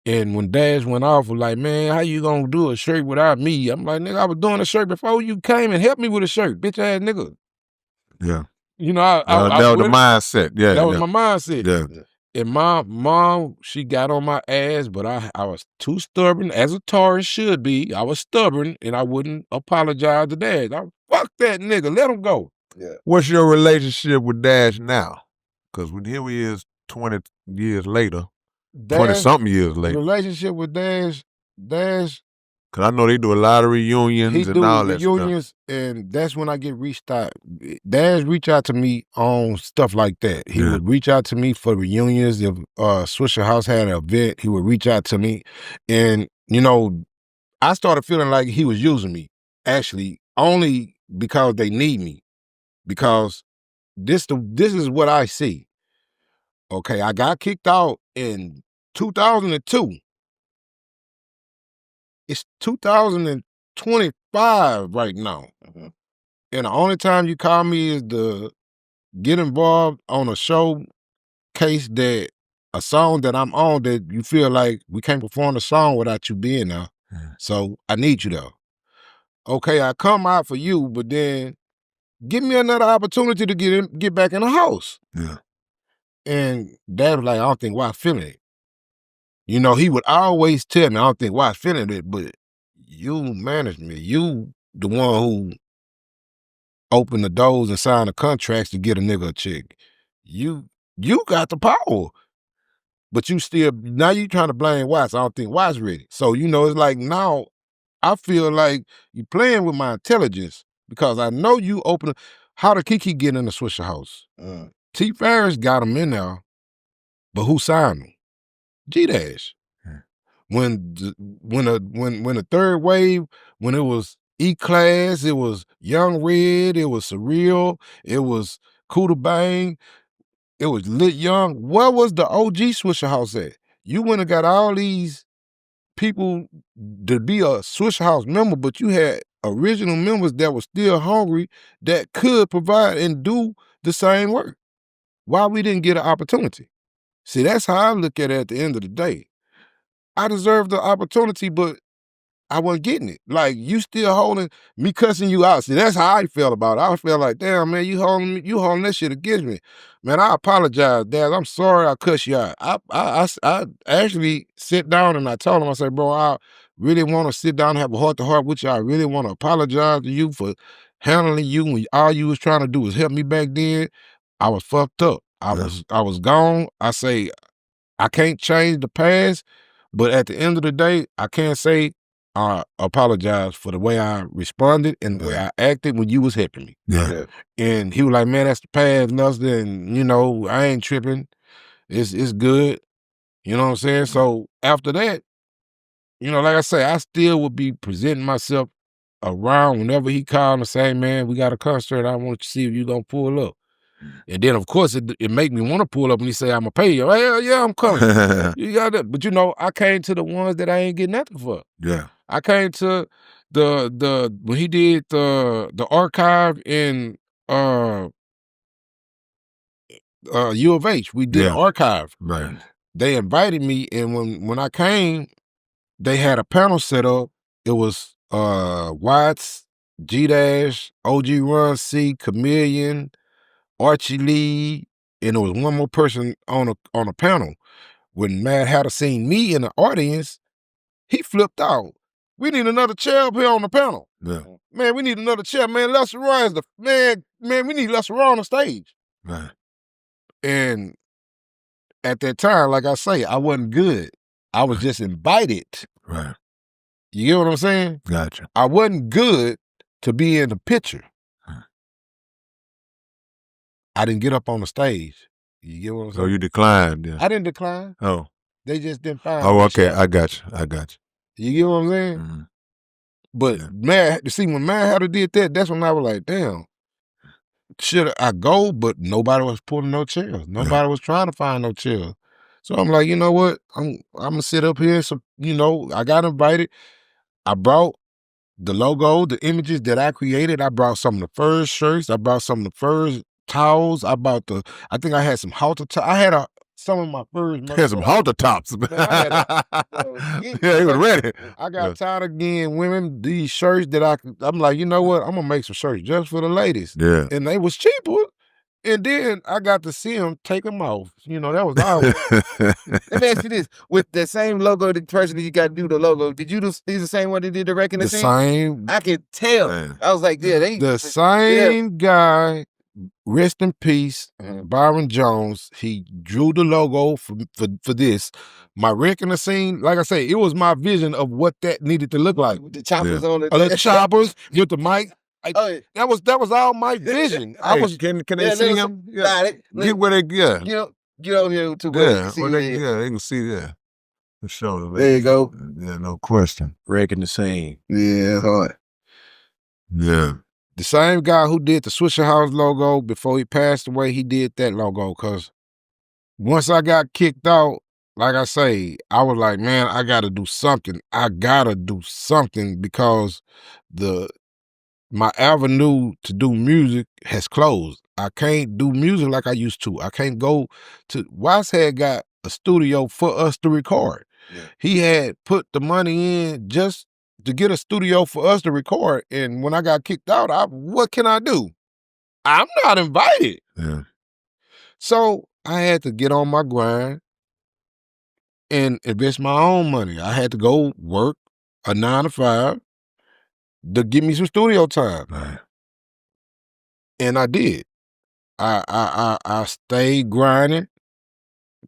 And when Dash went off, was like, man, how you gonna do a shirt without me? I'm like, nigga, I was doing a shirt before you came and helped me with a shirt, bitch ass nigga. Yeah. You know, that was the mindset. Yeah. That was my mindset. Yeah. And my mom, she got on my ass, but I was too stubborn, as a Taurus should be. I was stubborn, and I wouldn't apologize to Dash. Fuck that nigga, let him go. Yeah. What's your relationship with Dash now? Because here he is 20 years later. 20-something years later. Relationship with Dash, because I know they do a lot of reunions and all that stuff. And that's when I get reached out. Dash reach out to me on stuff like that. He would reach out to me for reunions. If Swishahouse had an event, he would reach out to me. And, you know, I started feeling like he was using me, actually, only because they need me. Because this is what I see. Okay, I got kicked out in 2002. It's 2025 right now. And the only time you call me is to get involved on a show case that a song that I'm on that you feel like we can't perform the song without you being there. So I need you there. Okay, I come out for you, but then give me another opportunity to get back in the house. Yeah. And Dad was like, I don't think why feeling it. You know, he would always tell me, I don't think why feeling it, but you managed me. You the one who opened the doors and signed the contracts to get a nigga a check. You got the power. But now you trying to blame Watts. I don't think Watts ready. So, you know, it's like now I feel like you playing with my intelligence because I know you open. How did Kiki get in the Swishahouse? T. Farris got him in there, but who signed him? G-Dash. When the third wave, when it was E-Class, it was Young Red, it was Surreal, it was Cooter Bang, it was Lit Young. Where was the OG Swishahouse at? You went and got all these people to be a Swishahouse member, but you had original members that were still hungry that could provide and do the same work. Why we didn't get an opportunity? See, that's how I look at it at the end of the day. I deserved the opportunity, but I wasn't getting it. Like, you still holding me cussing you out. See, that's how I felt about it. I felt like, damn, man, you holding that shit against me. Man, I apologize, Dad. I'm sorry I cussed you out. I actually sit down and I told him, I said, bro, I really want to sit down and have a heart-to-heart with you. I really want to apologize to you for handling you when all you was trying to do was help me back then. I was fucked up. I was gone. I say, I can't change the past, but at the end of the day, I can't say I apologize for the way I responded and the way I acted when you was helping me. Yeah. And he was like, man, that's the past, nothing. And, you know, I ain't tripping. It's good. You know what I'm saying? So after that, you know, like I say, I still would be presenting myself around whenever he called and say, man, we got a concert. I want to see if you gonna pull up. And then, of course, it make me want to pull up and he say, I'm going to pay you. Hell yeah, I'm coming. You got that. But, you know, I came to the ones that I ain't getting nothing for. Yeah. I came to when he did the archive in U of H. We did archive. Right. They invited me, and when I came, they had a panel set up. It was Watts, G-Dash, OG Run C, Chameleon, Archie Lee, and there was one more person on a panel. When Mad Hatter seen me in the audience, he flipped out. We need another chair up here on the panel. Yeah. Man, we need another chair. Man, Lester Roy is man, we need Lester Roy on the stage. Right. And at that time, like I say, I wasn't good. I was just invited. Right. You get what I'm saying? Gotcha. I wasn't good to be in the picture. I didn't get up on the stage. You get what I'm saying? So you declined, yeah. I didn't decline. Oh. They just didn't find Oh, me. okay. I got you. You get what I'm saying? Mm-hmm. But man, see, when Mad Hatter did that, that's when I was like, damn. should I go? But nobody was pulling no chairs. Nobody was trying to find no chairs. So I'm like, you know what? I'm gonna sit up here. So, you know, I got invited. I brought the logo, the images that I created. I brought some of the first shirts. I brought some of the first towels. I think I had some halter I had some of my first. Had some halter tops. Yeah, he was ready. I got tired of getting women these shirts that I'm like, you know what? I'm gonna make some shirts just for the ladies. Yeah. And they was cheaper. And then I got to see them take them off. You know, that was all. Let me ask you this: with the same logo, the person that you got to do the logo, did you do the same one that did the wrecking the scene? Same. I could tell. Man. I was like, yeah, The same guy. Rest in peace, Byron Jones. He drew the logo for this. My wrecking the scene, like I say, it was my vision of what that needed to look like. With the choppers on it. The choppers with the mic. That was all my vision. Can they see him? Yeah. Get where they get. Get over here too. Yeah, they can see that. For sure. There you go. Yeah, no question. Wrecking the scene. Yeah, that's hard. Yeah. The same guy who did the Swishahouse logo before he passed away, he did that logo. Cause once I got kicked out, like I say, I was like, man, I gotta do something. I gotta do something because my avenue to do music has closed. I can't do music like I used to. I can't go to Watts had got a studio for us to record. Yeah. He had put the money in just to get a studio for us to record. And when I got kicked out, what can I do? I'm not invited. Yeah. So I had to get on my grind and invest my own money. I had to go work a 9 to 5 to give me some studio time. Right. And I did. I stayed grinding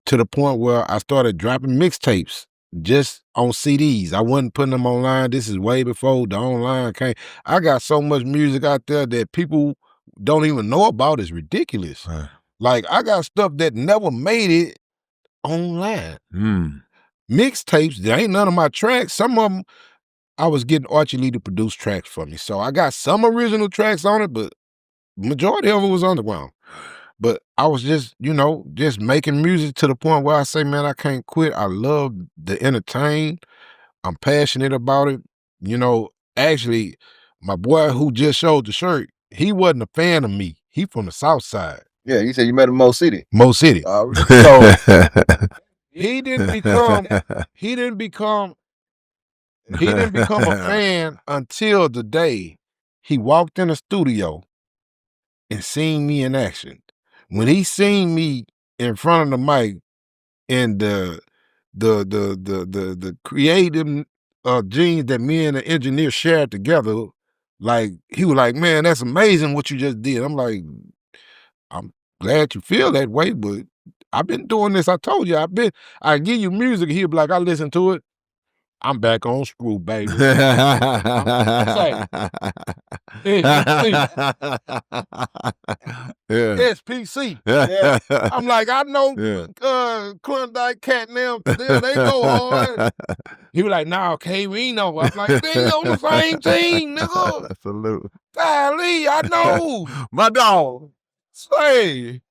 to the point where I started dropping mixtapes just on CDs. I wasn't putting them online. This is way before the online came. I got so much music out there that people don't even know about. It's ridiculous. Right. Like, I got stuff that never made it online. Mixtapes, there ain't none of my tracks. Some of them, I was getting Archie Lee to produce tracks for me. So I got some original tracks on it, but majority of it was underground. But I was just, just making music to the point where I say, man, I can't quit. I love the entertain. I'm passionate about it. Actually, my boy who just showed the shirt, he wasn't a fan of me. He from the South Side. Yeah, you said you met him in Mo City. Mo City. So he didn't become a fan until the day he walked in the studio and seen me in action. When he seen me in front of the mic and the creative genes that me and the engineer shared together, like he was like, man, that's amazing what you just did. I'm like, I'm glad you feel that way, but I've been doing this. I told you, I give you music. He'll be like, I listen to it. I'm back on screw, baby. SPC. Yeah. I'm like, I know Klondike Cat now, they go hard. He was like, nah, okay, we know. I'm like, they on the same team, nigga. Absolutely. Golly, I know. My dog. Say,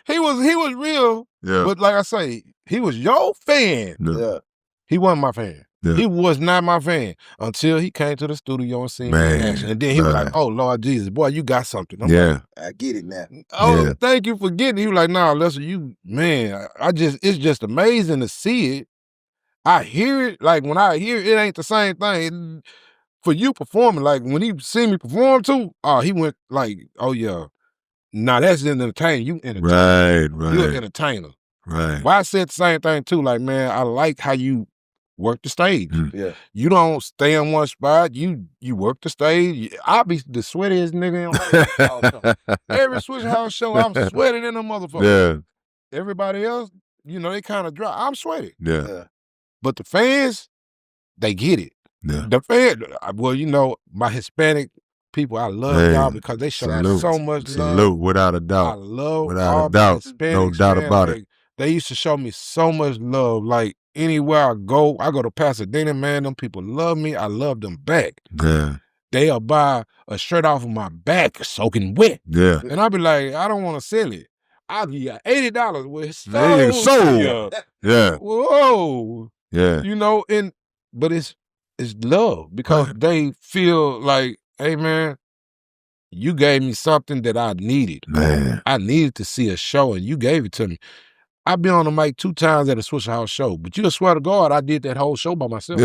he was real. Yeah. But like I say, he was your fan. Yeah. He wasn't my fan. Yeah. He was not my fan until he came to the studio and seen me in action. And then he was like, oh, Lord Jesus, boy, you got something. I'm like, I get it now. Oh, thank you for getting it. He was like, nah, Lester, it's just amazing to see it. I hear it. Like, when I hear it, it ain't the same thing. For you performing, like, when he see me perform too, he went like, oh, yeah. Nah, that's an entertainer. You entertainer. Right. You're an entertainer. Right. Well, I said the same thing too. Like, man, I like how you work the stage. Yeah. You don't stay in one spot. You work the stage. I'll be the sweatiest nigga in every Swishahouse show, I'm sweating in a motherfucker. Yeah. Everybody else, they kind of dry. I'm sweaty. Yeah. But the fans, they get it. Yeah. The fans, my Hispanic people, I love y'all because they show so much love. Salute, without a doubt. I love without a doubt. No doubt about it. They used to show me so much love. Like, anywhere I go to Pasadena, man, them people love me. I love them back. Yeah. they'll buy a shirt off of my back soaking wet. Yeah. And I'll be like, I don't want to sell it. I'll give you $80. Well, it's Nigga, sold. Yeah. Whoa. Yeah. You know, but it's love because they feel like, hey man, you gave me something that I needed. Man. I needed to see a show and you gave it to me. I've been on the mic 2 times at a Swishahouse show, but you swear to God, I did that whole show by myself.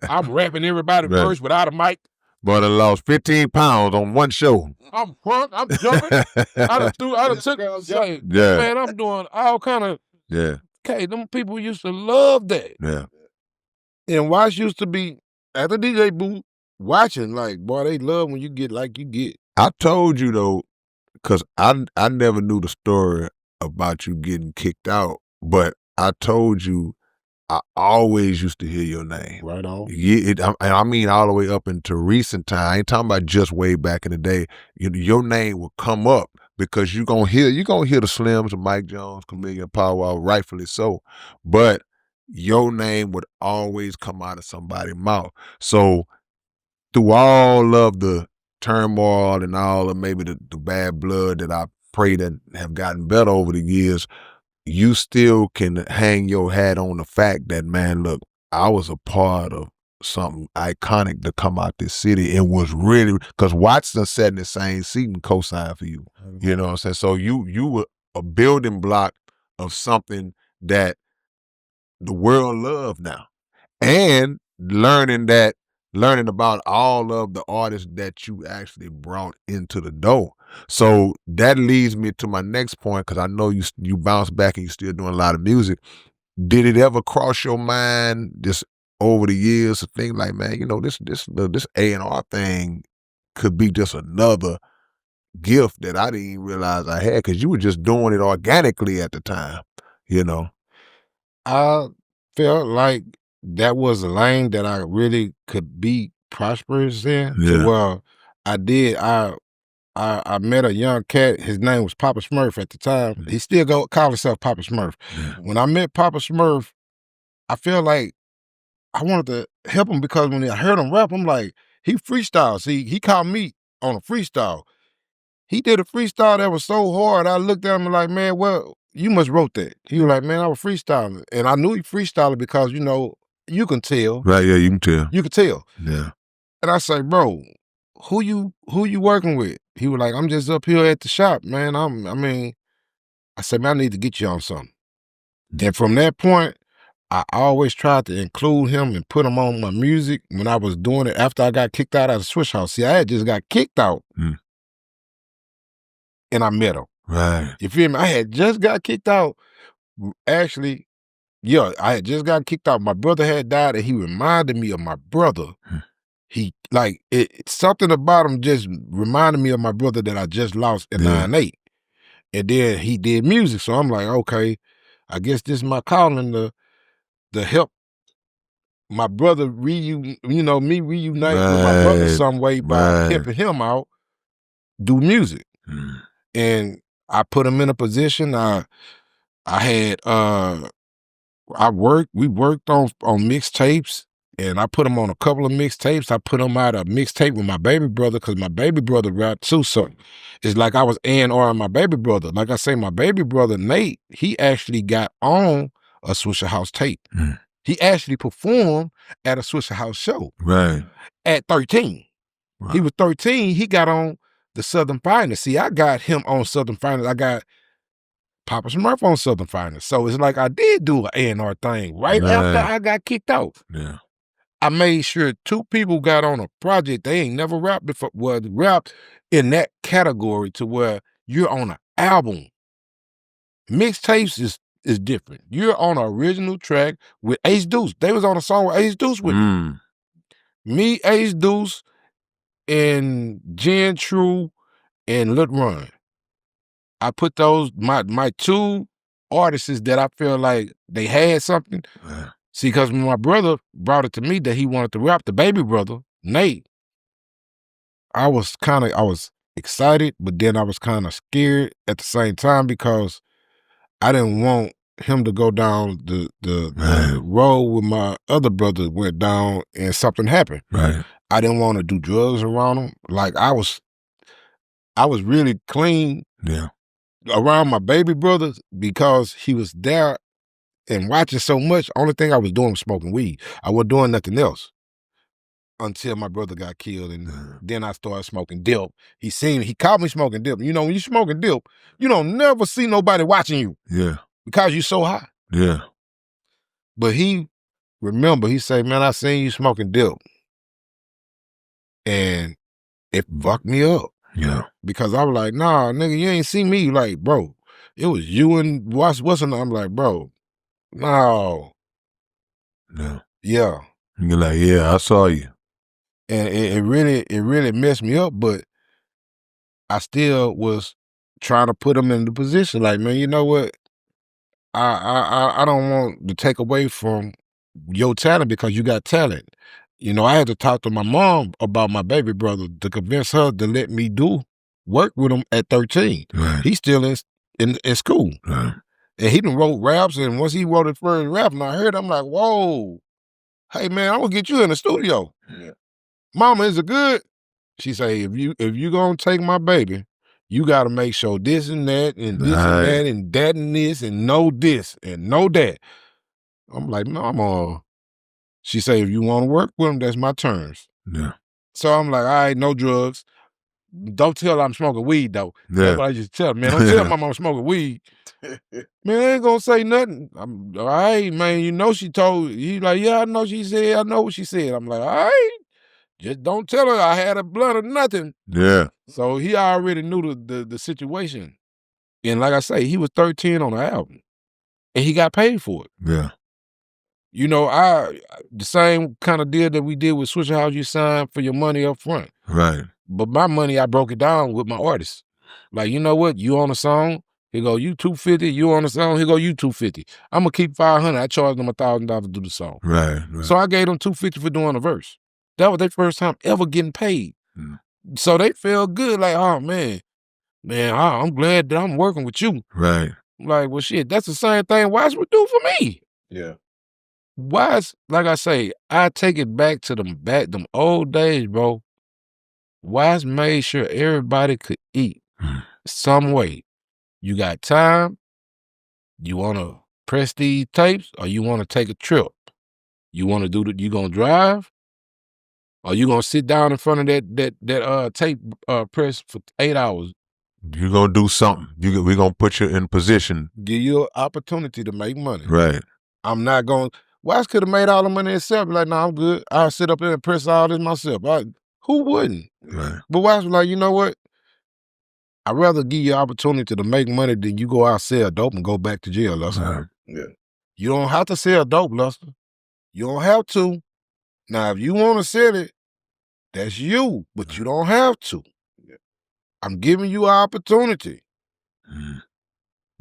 I'm rapping everybody first without a mic. But I lost 15 pounds on one show. I'm crunk, I'm jumping. I done took like, man, I'm doing all kind of, okay, them people used to love that. Yeah. And Watts used to be at the DJ booth watching, like, boy, they love when you get like you get. I told you though, because I never knew the story about you getting kicked out, but I told you I always used to hear your name. Right on. Yeah, I mean all the way up into recent time. I ain't talking about just way back in the day. Your name will come up because you're gonna hear the Slims, the Mike Jones, Chameleon, Powwow, rightfully so. But your name would always come out of somebody's mouth. So through all of the turmoil and all of maybe the bad blood that I pray that have gotten better over the years, you still can hang your hat on the fact that, man, look, I was a part of something iconic to come out this city and was really, because Watson sat in the same seat and co-signed for you. You know what I'm saying? So you were a building block of something that the world loves now. And learning about all of the artists that you actually brought into the door. So that leads me to my next point, because I know you bounce back and you're still doing a lot of music. Did it ever cross your mind just over the years to think like, man, this A&R thing could be just another gift that I didn't even realize I had, because you were just doing it organically at the time, you know? I felt like that was a lane that I really could be prosperous in. Yeah. Well, I did. I met a young cat. His name was Papa Smurf at the time. He still call himself Papa Smurf. Yeah. When I met Papa Smurf, I felt like I wanted to help him, because when I heard him rap, I'm like, he freestyles. See, he called me on a freestyle. He did a freestyle that was so hard. I looked at him and like, man, well, you must wrote that. He was like, man, I was freestyling. And I knew he freestyled because, you can tell. Right, yeah, you can tell. You can tell. Yeah. And I say, bro, who you working with? He was like, I'm just up here at the shop, man. I said, man, I need to get you on something. And from that point, I always tried to include him and put him on my music when I was doing it after I got kicked out of the Swishahouse. See, I had just got kicked out. And I met him. Right. You feel me? I had just got kicked out. Actually, yeah, I had just got kicked out. My brother had died, and he reminded me of my brother. He something about him just reminded me of my brother that I just lost in 9/8. And then he did music, so I'm like, okay, I guess this is my calling to help my brother reunite with my brother some way by helping him out do music. And I put him in a position. We worked on mixtapes, and I put him on a couple of mixtapes. I put him out a mixtape with my baby brother, because my baby brother rapped too. So it's like I was A&R my baby brother. Like I say, my baby brother, Nate, he actually got on a Swishahouse tape. He actually performed at a Swishahouse show. Right. At 13. Wow. He was 13. He got on the Southern Finest. See, I got him on Southern Finest. I got Papa Smurf on Southern Finest. So it's like I did do an A&R thing right after I got kicked out. Yeah. I made sure 2 people got on a project they ain't never rapped before, rapped in that category to where you're on an album. Mixtapes is different. You're on an original track with Ace Deuce. They was on a song with Ace Deuce with me. Me, Ace Deuce, and Jen True, and Lil Run. I put those, my 2 artists that I feel like they had something. See, because when my brother brought it to me that he wanted to rap, the baby brother, Nate, I was excited, but then I was kind of scared at the same time, because I didn't want him to go down the road where my other brother went down and something happened. Right. I didn't want to do drugs around him. Like I was really clean Yeah. around my baby brother because he was there and watching so much. Only thing I was doing was smoking weed. I wasn't doing nothing else until my brother got killed, and then I started smoking dip. He caught me smoking dip. You know, when you smoking dip, you don't never see nobody watching you. Yeah. Because you so high. Yeah. But he said, man, I seen you smoking dip. And it fucked me up. Yeah. Because I was like, nah, nigga, you ain't see me. Like, bro, it was you and what's I'm like, bro, no. Yeah. Yeah. You're like, yeah, I saw you. And it really messed me up, but I still was trying to put him in the position. Like, man, you know what? I don't want to take away from your talent because you got talent. You know, I had to talk to my mom about my baby brother to convince her to let me do work with him at 13. Right. He's still in school. Right. And he done wrote raps, and once he wrote his first rap and I heard it, I'm like, whoa, hey man, I'm gonna get you in the studio. Yeah. Mama, is it good? She say, if you gonna take my baby, you gotta make sure this and that and this and that and that and this and know this and know that. I'm like, Mama. She say, if you want to work with him, that's my terms. Yeah. So I'm like, all right, no drugs. Don't tell her I'm smoking weed, though. Yeah. That's what I just tell her, man. Don't tell mama I'm smoking weed. Man, I ain't gonna say nothing. I'm all right, man. You know she told you, like, yeah, I know she said, I know what she said. I'm like, all right, just don't tell her I had a blunt or nothing. Yeah. So he already knew the situation. And like I say, he was 13 on the album. And he got paid for it. Yeah. You know, the same kind of deal that we did with Swishahouse, you sign for your money up front. Right. But my money, I broke it down with my artists. Like, you know what? You on a song, he go, you $250. You on a song, he go, you $250. I'm gonna keep $500. I charged them $1,000 to do the song. Right. So I gave them $250 for doing a verse. That was their first time ever getting paid. So they felt good, like, oh man, I'm glad that I'm working with you. Right. Like, well, shit, that's the same thing Watts would do for me. Yeah. Watts, like I say, I take it back to them old days, bro. Watts made sure everybody could eat some way. You got time, you want to press these tapes, or you want to take a trip. You want to you gonna drive, or you gonna sit down in front of that tape press for 8 hours. You're gonna do something. We're gonna put you in position. Give you an opportunity to make money. Right. I'm not going. Watts could have made all the money himself. Like, nah, I'm good. I'll sit up there and press all this myself. Who wouldn't? Right. But Watts was like, you know what? I'd rather give you an opportunity to make money than you go out sell dope and go back to jail, Luster. Right. Yeah. You don't have to sell dope, Luster. You don't have to. Now, if you want to sell it, that's you, but you don't have to. Yeah. I'm giving you an opportunity.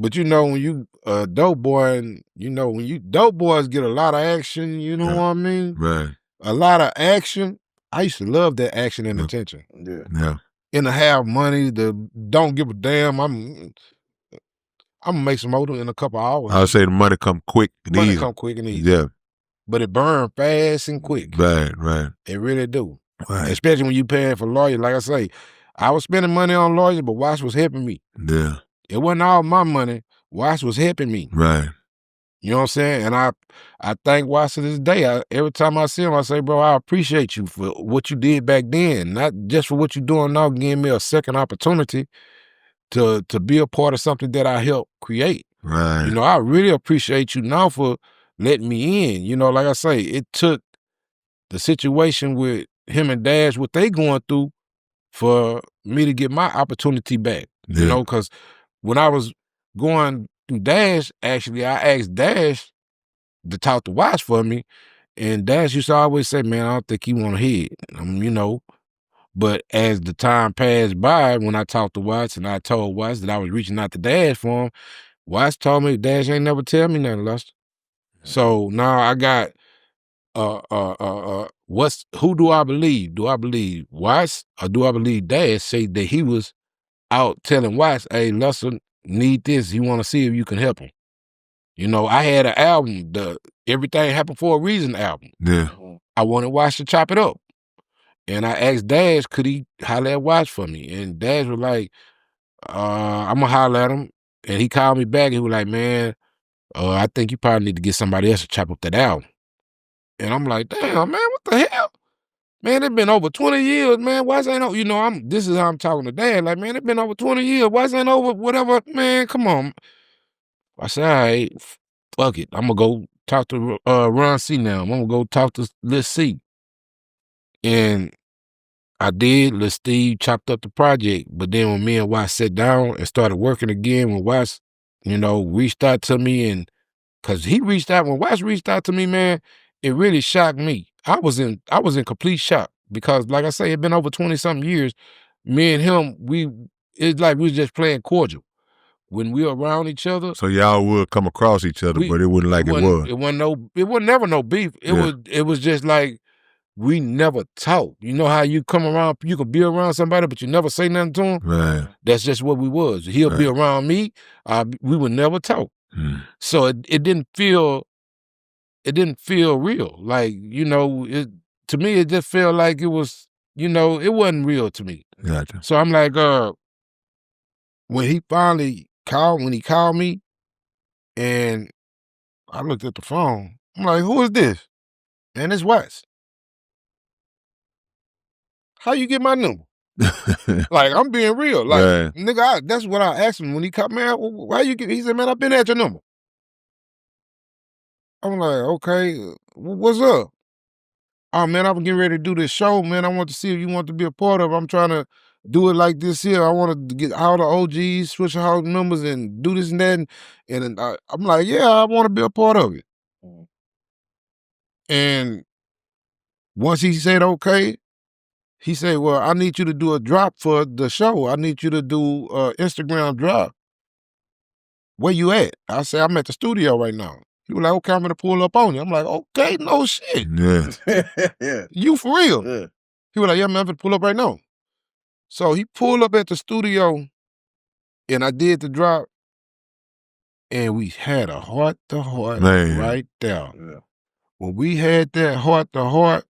But you know, when you a dope boy, and you know, when you dope boys get a lot of action, you know what I mean? Right. A lot of action. I used to love that action and attention. Yeah. Yeah. And to have money, don't give a damn. I'm gonna make some more in a couple hours. I would say the money come quick and Money easy. come quick and easy. Yeah. But it burn fast and quick. Right. Right. It really do. Right. Especially when you paying for lawyers. Like I say, I was spending money on lawyers, but Watts was helping me. Yeah. It wasn't all my money. Watts was helping me. Right. You know what I'm saying? And I thank Watts to this day. Every time I see him, I say, bro, I appreciate you for what you did back then. Not just for what you're doing now, giving me a second opportunity to be a part of something that I helped create. Right. You know, I really appreciate you now for letting me in. You know, like I say, it took the situation with him and Dash, what they going through, for me to get my opportunity back. Yeah. You know, because when I was going through Dash, actually, I asked Dash to talk to Watts for me, and Dash used to always say, man, I don't think he want to hear it. You know, but as the time passed by, when I talked to Watts and I told Watts that I was reaching out to Dash for him, Watts told me Dash ain't never tell me nothing, Luster. So now I got who do I believe? Do I believe Watts or do I believe Dash say that he was out telling Watts, hey, Luster need this. He want to see if you can help him. You know, I had an album, the Everything Happened for a Reason album. Yeah. I wanted Watts to chop it up. And I asked Dash, could he holler at Watts for me? And Dash was like, I'm gonna holler at him. And he called me back and he was like, man, I think you probably need to get somebody else to chop up that album. And I'm like, damn, man, what the hell? Man, it's been over 20 years, man. Watts ain't over, this is how I'm talking to Dad. Like, man, it's been over 20 years. Watts ain't over, whatever. Man, come on. I said, all right, fuck it. I'm gonna go talk to Ron C now. I'm gonna go talk to Lil C. And I did. Lil Steve chopped up the project. But then when me and Watts sat down and started working again, when Watts, reached out to me, and cause he reached out, when Watts reached out to me, man, it really shocked me. I was in complete shock because, like I say, it been over 20-something years. Me and him, it's like we was just playing cordial. When we were around each other. So y'all would come across each other, but it wasn't like it was. It was never no beef. It was just like we never talked. You know how you come around, you could be around somebody, but you never say nothing to him? Right. That's just what we was. He'll be around me, we would never talk. So it didn't feel real. Like, to me, it just felt like it was, it wasn't real to me. Gotcha. So I'm like, when he called me, and I looked at the phone, I'm like, who is this? And it's Watts. How you get my number? Like, I'm being real. Like, nigga, that's what I asked him when he called, man, why you get, he said, man, I've been at your number. I'm like, okay, what's up? Oh, man, I'm getting ready to do this show, man. I want to see if you want to be a part of it. I'm trying to do it like this here. I want to get all the OGs, Swishahouse members, and do this and that. And I'm like, yeah, I want to be a part of it. And once he said okay, he said, well, I need you to do a drop for the show. I need you to do an Instagram drop. Where you at? I said, I'm at the studio right now. He was like, okay, I'm going to pull up on you. I'm like, okay, no shit. Yeah. You for real? Yeah. He was like, yeah, man, I'm going to pull up right now. So he pulled up at the studio, and I did the drop, and we had a heart-to-heart right there. Yeah. When we had that heart-to-heart,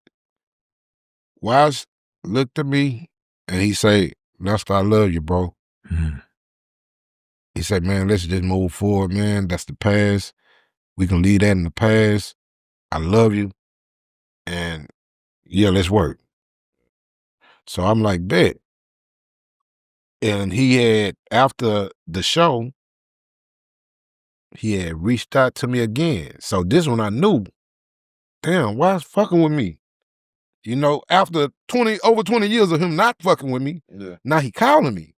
Watts looked at me, and he said, Lester, I love you, bro. He said, man, let's just move forward, man. That's the past. We can leave that in the past. I love you. And yeah, let's work. So I'm like, bet. And he had, after the show, he had reached out to me again. So this one I knew, damn, Watts fucking with me? After over 20 years of him not fucking with me, now he calling me.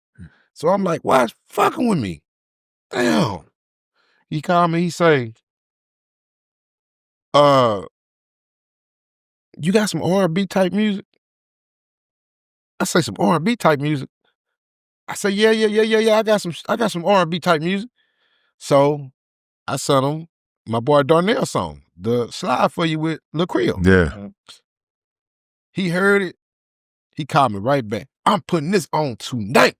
So I'm like, Watts fucking with me? Damn. He called me, he say, you got some R&B type music? I say, some R&B type music? I say, yeah. I got some R&B type music. So I sent him my boy Darnell song, the Slide For You with Lil Creel. Yeah. He heard it. He called me right back. I'm putting this on tonight.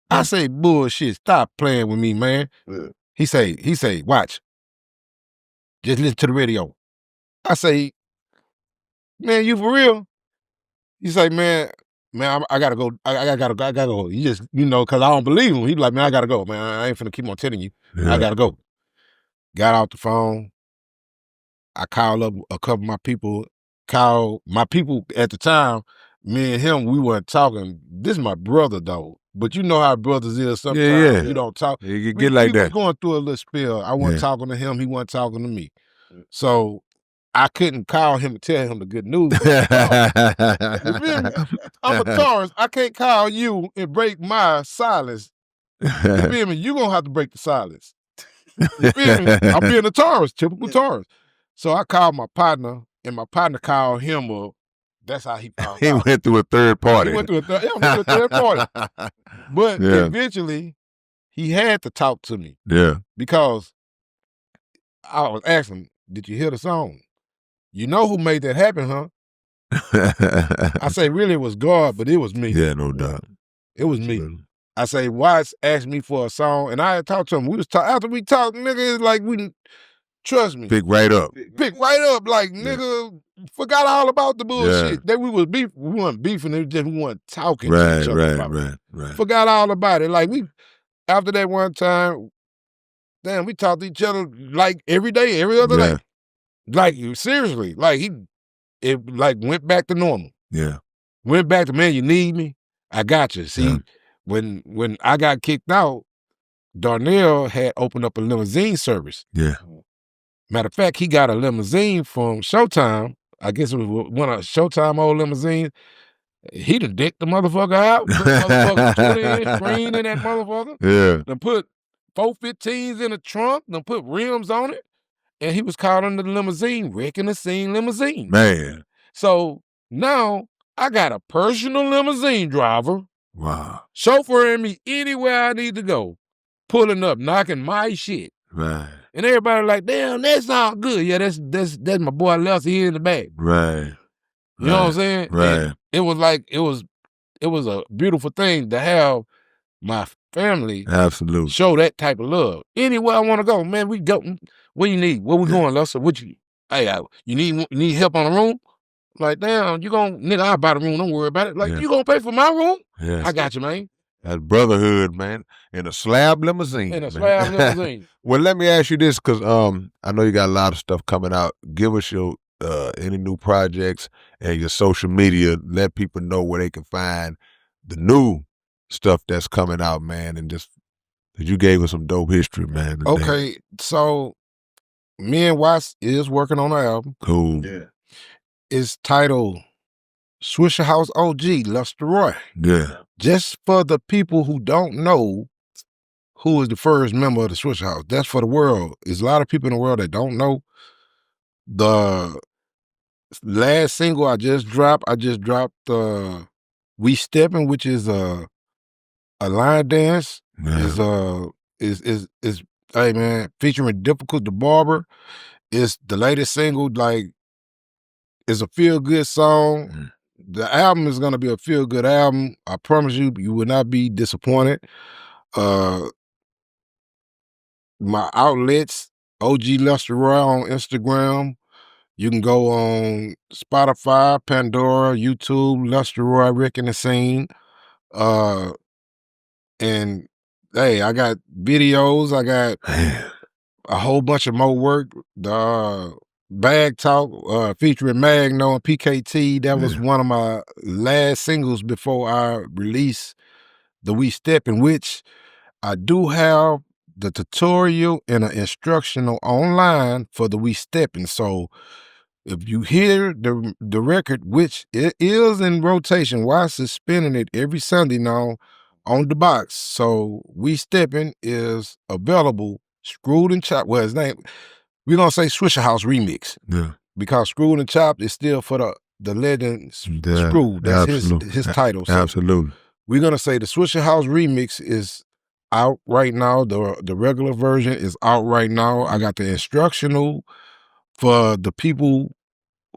I say, bullshit, stop playing with me, man. Yeah. He say, watch. Just listen to the radio. I say, man, you for real? He say, man, I gotta go. I gotta go. He just, cause I don't believe him. He like, man, I gotta go, man. I ain't finna keep on telling you. Yeah. I gotta go. Got off the phone. I called up a couple of my people. Called my people at the time. Me and him, we weren't talking. This is my brother though. But you know how brothers is sometimes. You don't talk. You get like that. We was going through a little spell. I wasn't talking to him. He wasn't talking to me. So I couldn't call him and tell him the good news. You feel me? I'm a Taurus. I can't call you and break my silence. You feel me? You gonna have to break the silence. You feel me? I'm being a Taurus, typical Taurus. So I called my partner, and my partner called him up. That's how he found out. He went through a third party. He went through a third party. But eventually, he had to talk to me. Yeah. Because I was asking, did you hear the song? You know who made that happen, huh? I say, really, it was God, but it was me. Yeah, no doubt. It was me. I say, Watts asked me for a song, and I had talked to him. We was after we talked, nigga, it's like Trust me. Pick right up. Pick right up. Like, nigga, forgot all about the bullshit. That we was beef. We weren't beefing. It was just we weren't talking to each other about it. Right. Forgot all about it. Like, after that one time, damn, we talked to each other like every day, every other day. Like, seriously. Like, it went back to normal. Yeah. Went back to, man, you need me? I got you. See, when I got kicked out, Darnell had opened up a limousine service. Yeah. Matter of fact, he got a limousine from Showtime. I guess it was one of Showtime old limousines. He done decked the motherfucker out, put motherfucker 20-inch screen in that motherfucker. Yeah. Then put 415s in the trunk, then put rims on it. And he was calling the limousine, Wrecking the Scene Limousine. Man. So now I got a personal limousine driver. Wow. Chauffeuring me anywhere I need to go. Pulling up, knocking my shit. Right. And everybody like, damn, that's all good. Yeah, that's my boy Les here in the back. Right. You know what I'm saying? Right. And it was like it was a beautiful thing to have my family show that type of love. Anywhere I want to go, man, we go. What you need? Where we going, Lester? What you need help on the room? Like, damn, nigga, I'll buy the room, don't worry about it. Like, you gonna pay for my room? Yes. I got you, man. That's brotherhood, man. In a slab limousine. Limousine. Well, let me ask you this, because I know you got a lot of stuff coming out. Give us your any new projects and your social media. Let people know where they can find the new stuff that's coming out, man. And just, because you gave us some dope history, man. Today. Okay, so me and Watts is working on an album. Cool. Yeah. It's titled Swishahouse OG, Lester Roy. Yeah. Just for the people who don't know who is the first member of the Swishahouse. That's for the world. There's a lot of people in the world that don't know. The last single I just dropped We Steppin', which is a line dance. Is hey man, featuring Difficult the Barber. It's the latest single, like, it's a feel-good song. The album is gonna be a feel-good album. I promise you, you will not be disappointed. My outlets, OG Lester Roy on Instagram. You can go on Spotify, Pandora, YouTube, Lester Roy, Wrecking the Scene. And hey, I got videos. I got a whole bunch of more work. The Bag Talk featuring Magno and PKT. That was one of my last singles before I released the We Steppin', which I do have the tutorial and an instructional online for the We Steppin'. So if you hear the record, which it is in rotation, Watts is spinning it every Sunday now on the box. So We Steppin' is available, Screwed and Chopped. Well, his name, we're gonna say Swishahouse Remix. Yeah. Because Screwed and Chopped is still for the legend Screwed. That's his title. So absolutely. we're gonna say the Swishahouse Remix is out right now. The regular version is out right now. I got the instructional for the people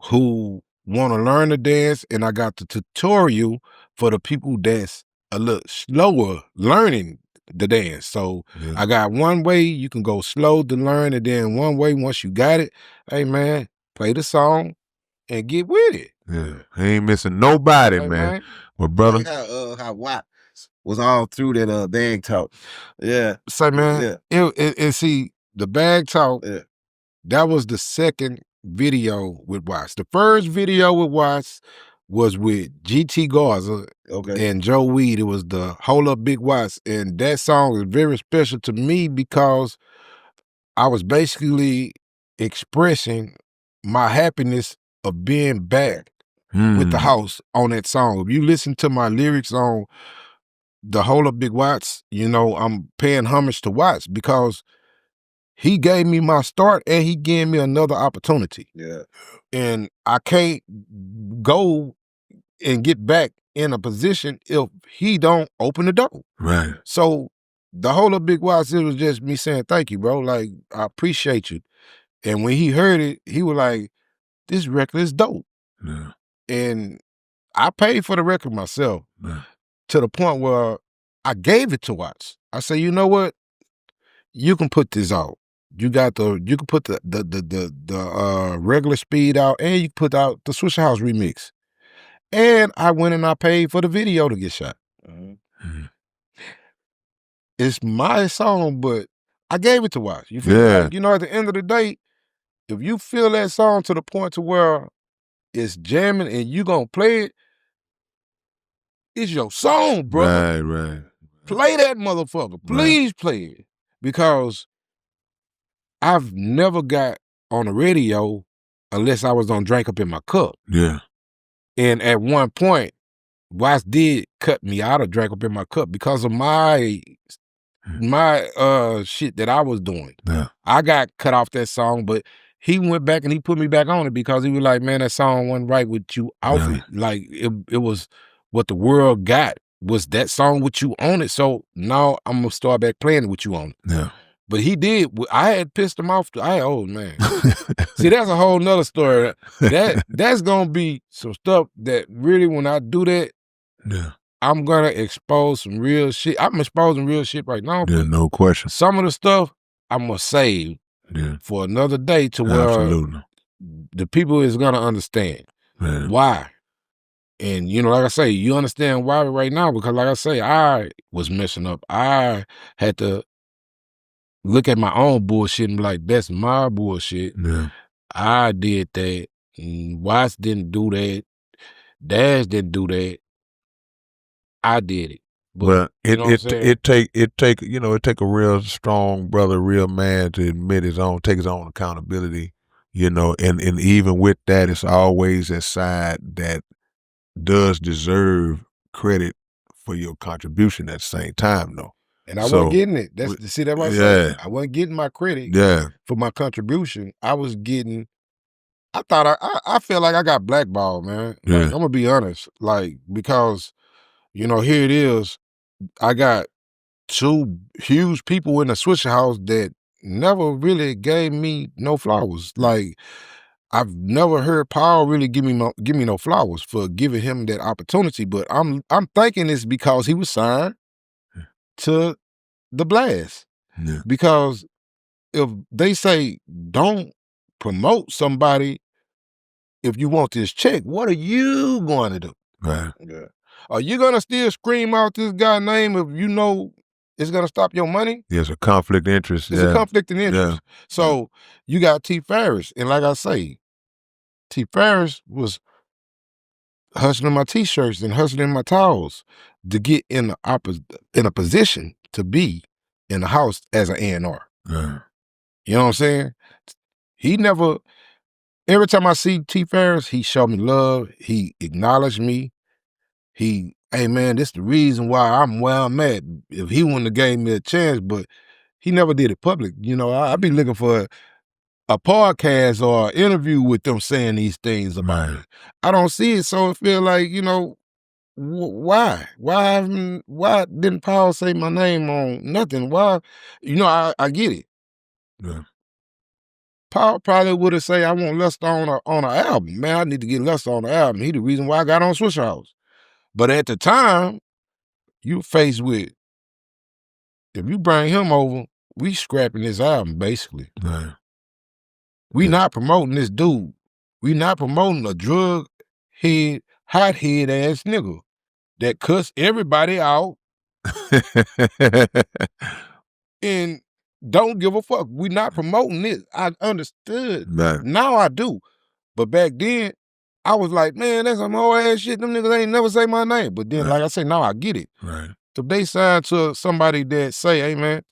who want to learn the dance, and I got the tutorial for the people that's a little slower learning the dance. So I got one way you can go slow to learn, and then one way once you got it, hey man, play the song and get with it. Yeah, I ain't missing nobody, man. Well, brother, Like how Watt was all through that Bag Talk. Yeah. Say, man, and see, the Bag Talk, that was the second video with Watts. The first video with Watts was with GT Garza and Joe Weed. It was the Hold Up Big Watts. And that song is very special to me because I was basically expressing my happiness of being back with the house on that song. If you listen to my lyrics on the Hold Up Big Watts, you know, I'm paying homage to Watts because he gave me my start and he gave me another opportunity. Yeah. And I can't go and get back in a position if he don't open the door. Right. So the Hold Up Big Watts, it was just me saying, thank you, bro. Like, I appreciate you. And when he heard it, he was like, this record is dope. Yeah. And I paid for the record myself to the point where I gave it to Watts. I said, you know what? You can put this out. you can put the regular speed out, and you can put out the Swishahouse remix. And I went and I paid for the video to get shot. It's my song, but I gave it to Watts. You feel me? Yeah. Like, you know, at the end of the day, if you feel that song to the point to where it's jamming and you gonna play it, it's your song, brother. Right. Play that motherfucker. Please play it. Because I've never got on the radio unless I was on Drink Up in My Cup. Yeah. And at one point, Watts did cut me out of Drink Up in My Cup because of my shit that I was doing. Yeah. I got cut off that song, but he went back and he put me back on it because he was like, man, that song wasn't right with you off it. Like it was what the world got was that song with you on it. So now I'm gonna start back playing it with you on it. Yeah. But he did. I had pissed him off. Oh man. See, that's a whole nother story. That's gonna be some stuff that really, when I do that, Yeah. I'm gonna expose some real shit. I'm exposing real shit right now. Yeah, But no question. some of the stuff I'm gonna save for another day to where Absolutely. the people is gonna understand why. And you know, like I say, you understand why right now because, like I say, I was messing up. I had to look at my own bullshit and be like, that's my bullshit. Yeah. I did that. Watts didn't do that. Dash didn't do that. I did it. But you know what I'm saying? it take a real strong brother, real man to admit take his own accountability, you know, and even with that, it's always a side that does deserve credit for your contribution at the same time, though. And I wasn't getting it. See that right there? I wasn't getting my credit for my contribution. I was getting, I thought I felt like I got blackballed, man. Like, I'm gonna be honest. Like, because, you know, here it is. I got two huge people in the Swishahouse that never really gave me no flowers. Like, I've never heard Paul really give me no flowers for giving him that opportunity. But I'm thinking it's because he was signed to the Blast. Yeah. Because if they say don't promote somebody if you want this check, what are you going to do? Right. Yeah. Are you gonna still scream out this guy's name if you know it's gonna stop your money? There's a conflict of interest. It's a conflict of interest. Yeah. So you got T. Farris, and like I say, T. Farris was hustling my T-shirts and hustling my towels to get in a position to be in the house as an A&R. Yeah. You know what I'm saying? He never. Every time I see T. Farris, he showed me love. He acknowledged me. Hey man, this the reason why I'm where I'm at. If he wouldn't have gave me a chance, but he never did it public. You know, I be looking for a podcast or an interview with them saying these things about it. I don't see it, so it feel like, you know, why? Why didn't Paul say my name on nothing? Why? You know, I get it. Yeah. Paul probably would have said, I want Lester on an album. Man, I need to get Lester on the album. He the reason why I got on Swishahouse. But at the time, you faced with, if you bring him over, we scrapping this album, basically. Right. We not promoting this dude. We not promoting a drug head, hot head ass nigga that cuss everybody out and don't give a fuck. We not promoting this. I understood. Right. Now I do. But back then, I was like, man, that's some old ass shit. Them niggas ain't never say my name. But then, like I say, now I get it. Right. So they sign to somebody that say, hey, man,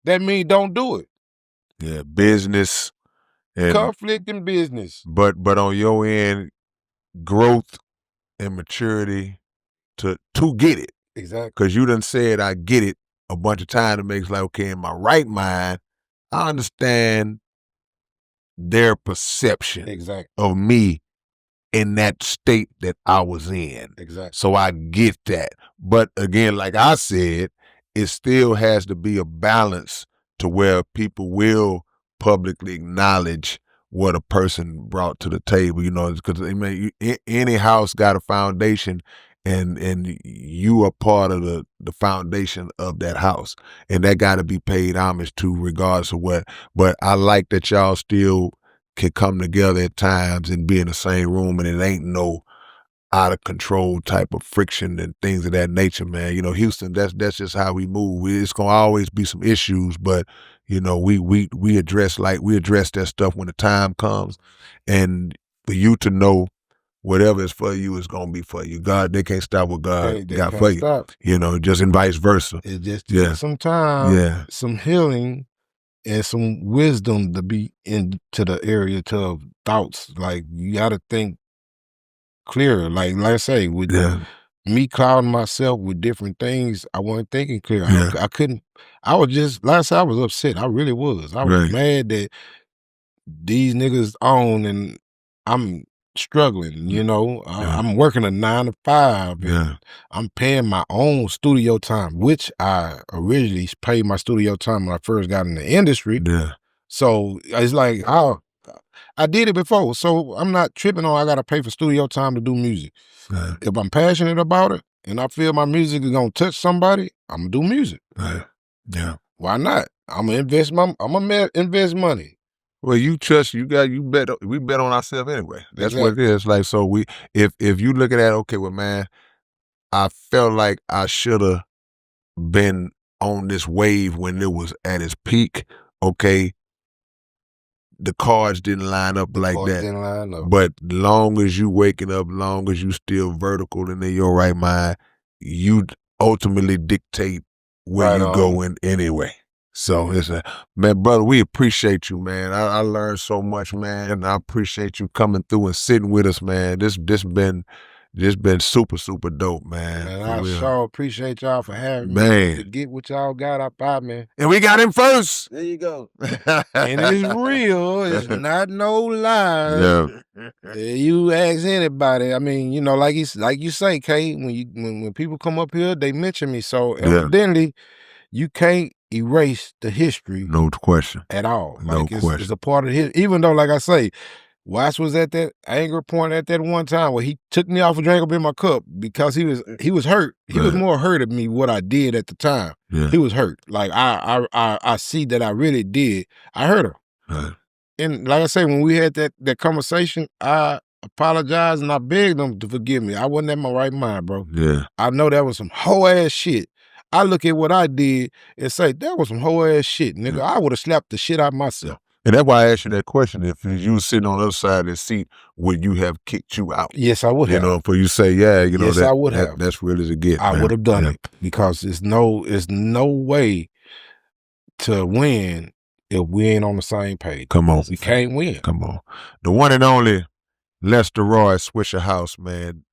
that mean don't do it. Yeah, business. And, conflict in business. But on your end, growth and maturity to get it. Exactly. Because you done said I get it a bunch of times. It makes like, okay, in my right mind, I understand their perception of me in that state that I was in. Exactly. So I get that. But again, like I said, it still has to be a balance to where people will publicly acknowledge what a person brought to the table, you know, because I mean, any house got a foundation, and you are part of the foundation of that house, and that got to be paid homage to regardless of what. But I like that y'all still can come together at times and be in the same room, and it ain't no out of control type of friction and things of that nature, man. You know, Houston, that's just how we move. It's gonna always be some issues, but you know, we address that stuff when the time comes, and for you to know whatever is for you is gonna be for you. God, they can't stop what God They got can't for you. stop. You know, just and vice versa. It just Yeah. takes some time, Yeah. some healing, and some wisdom to be into the area to thoughts. Like you gotta think clearer. Like I say, with Yeah. me clouding myself with different things, I wasn't thinking clear. Yeah. I couldn't. I was just last I was upset. I really was. I was Right. mad that these niggas own and I'm struggling. You know, Yeah. I'm working a 9 to 5, and Yeah. I'm paying my own studio time, which I originally paid my studio time when I first got in the industry. Yeah. So it's like I did it before, so I'm not tripping on I gotta pay for studio time to do music. Right. If I'm passionate about it and I feel my music is gonna touch somebody, I'm gonna do music. Right. Yeah. Why not? I'm gonna invest money. Well, we bet on ourselves anyway. That's what it Exactly. is. Like, so if you look at that, okay, well, man, I felt like I should have been on this wave when it was at its peak. Okay, the cards didn't line up like Cards that. didn't line up. But long as you waking up, long as you still vertical and in your right mind, you ultimately dictate where Right you on. go in anyway. So it's man, brother, we appreciate you, man. I learned so much, man, and I appreciate you coming through and sitting with us, man. This been super, super dope, man. And for I real. sure appreciate y'all for having Man. me to get what y'all got up out, man. And we got him first. There you go. And it's real. It's not no lie. Yeah. You ask anybody. I mean, you know, like you say, Kay, when people come up here, they mention me. So Yeah. evidently, you can't erase the history No question. at all. No Like it's question. a part of his. Even though, like I say, Watts was at that anger point at that one time where he took me off a drink up in my cup because he was hurt. He was Right. more hurt at me what I did at the time. Yeah. He was hurt. Like I see that I really did. I hurt him. Right. And like I say, when we had that conversation, I apologized and I begged him to forgive me. I wasn't in my right mind, bro. Yeah. I know that was some hoe ass shit. I look at what I did and say, that was some hoe ass shit, nigga. I would have slapped the shit out of myself. And that's why I asked you that question. If you was sitting on the other side of the seat, would you have kicked you out? Yes, I would have. You know, for you say, yeah, you know, Yes, I would have. That's real as it gets. I man. would have done Yeah. it because it's no way to win if we ain't on the same page. Come on. We can't win. Come on. The one and only Lester Roy, Swishahouse, man.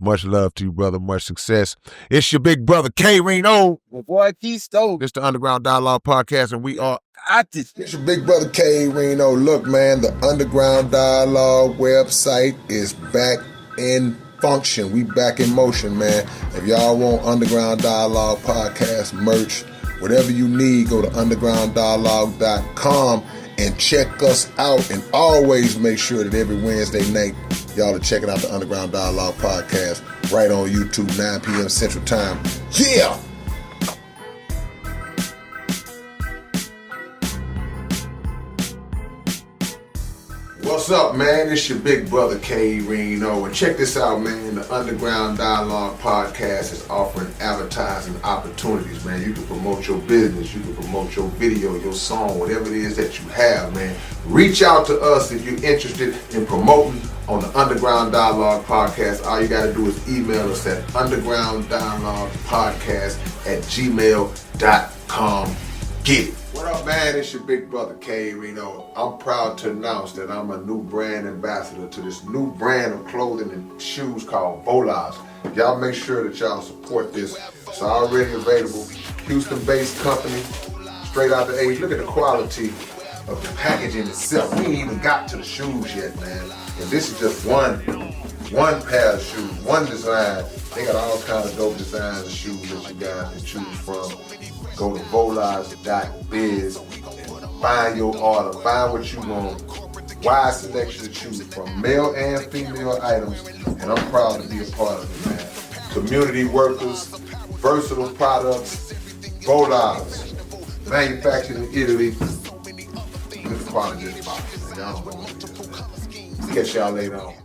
Much love to you, brother. Much success. It's your big brother, K Reno. My boy Keystone. It's the Underground Dialogue Podcast, and we are Artist. It's your big brother K Reno. Look, man, the Underground Dialogue website is back in function. We back in motion, man. If y'all want Underground Dialogue Podcast merch, whatever you need, go to undergrounddialogue.com and check us out. And always make sure that every Wednesday night, y'all are checking out the Underground Dialogue Podcast right on YouTube, 9 p.m. Central Time. Yeah! What's up, man? It's your big brother K Reno, and check this out, man. The Underground Dialogue Podcast is offering advertising opportunities, man. You can promote your business, you can promote your video, your song, whatever it is that you have, man. Reach out to us if you're interested in promoting on the Underground Dialogue Podcast. All you gotta do is email us at undergrounddialoguepodcast@gmail.com. Get it. What up, man? It's your big brother K Reno. I'm proud to announce that I'm a new brand ambassador to this new brand of clothing and shoes called Volas. Y'all make sure that y'all support this. It's already available. Houston-based company, straight out the A's. Look at the quality of the packaging itself. We ain't even got to the shoes yet, man. And this is just one pair of shoes, one design. They got all kinds of dope designs of shoes that you guys can choose from. Go to volas.biz and find your order, find what you want. Wide selection to choose from, male and female items, and I'm proud to be a part of it, man. community workers, versatile products, Bolars, manufactured in Italy. This quality is box. Y'all don't know what it is. Catch y'all later on.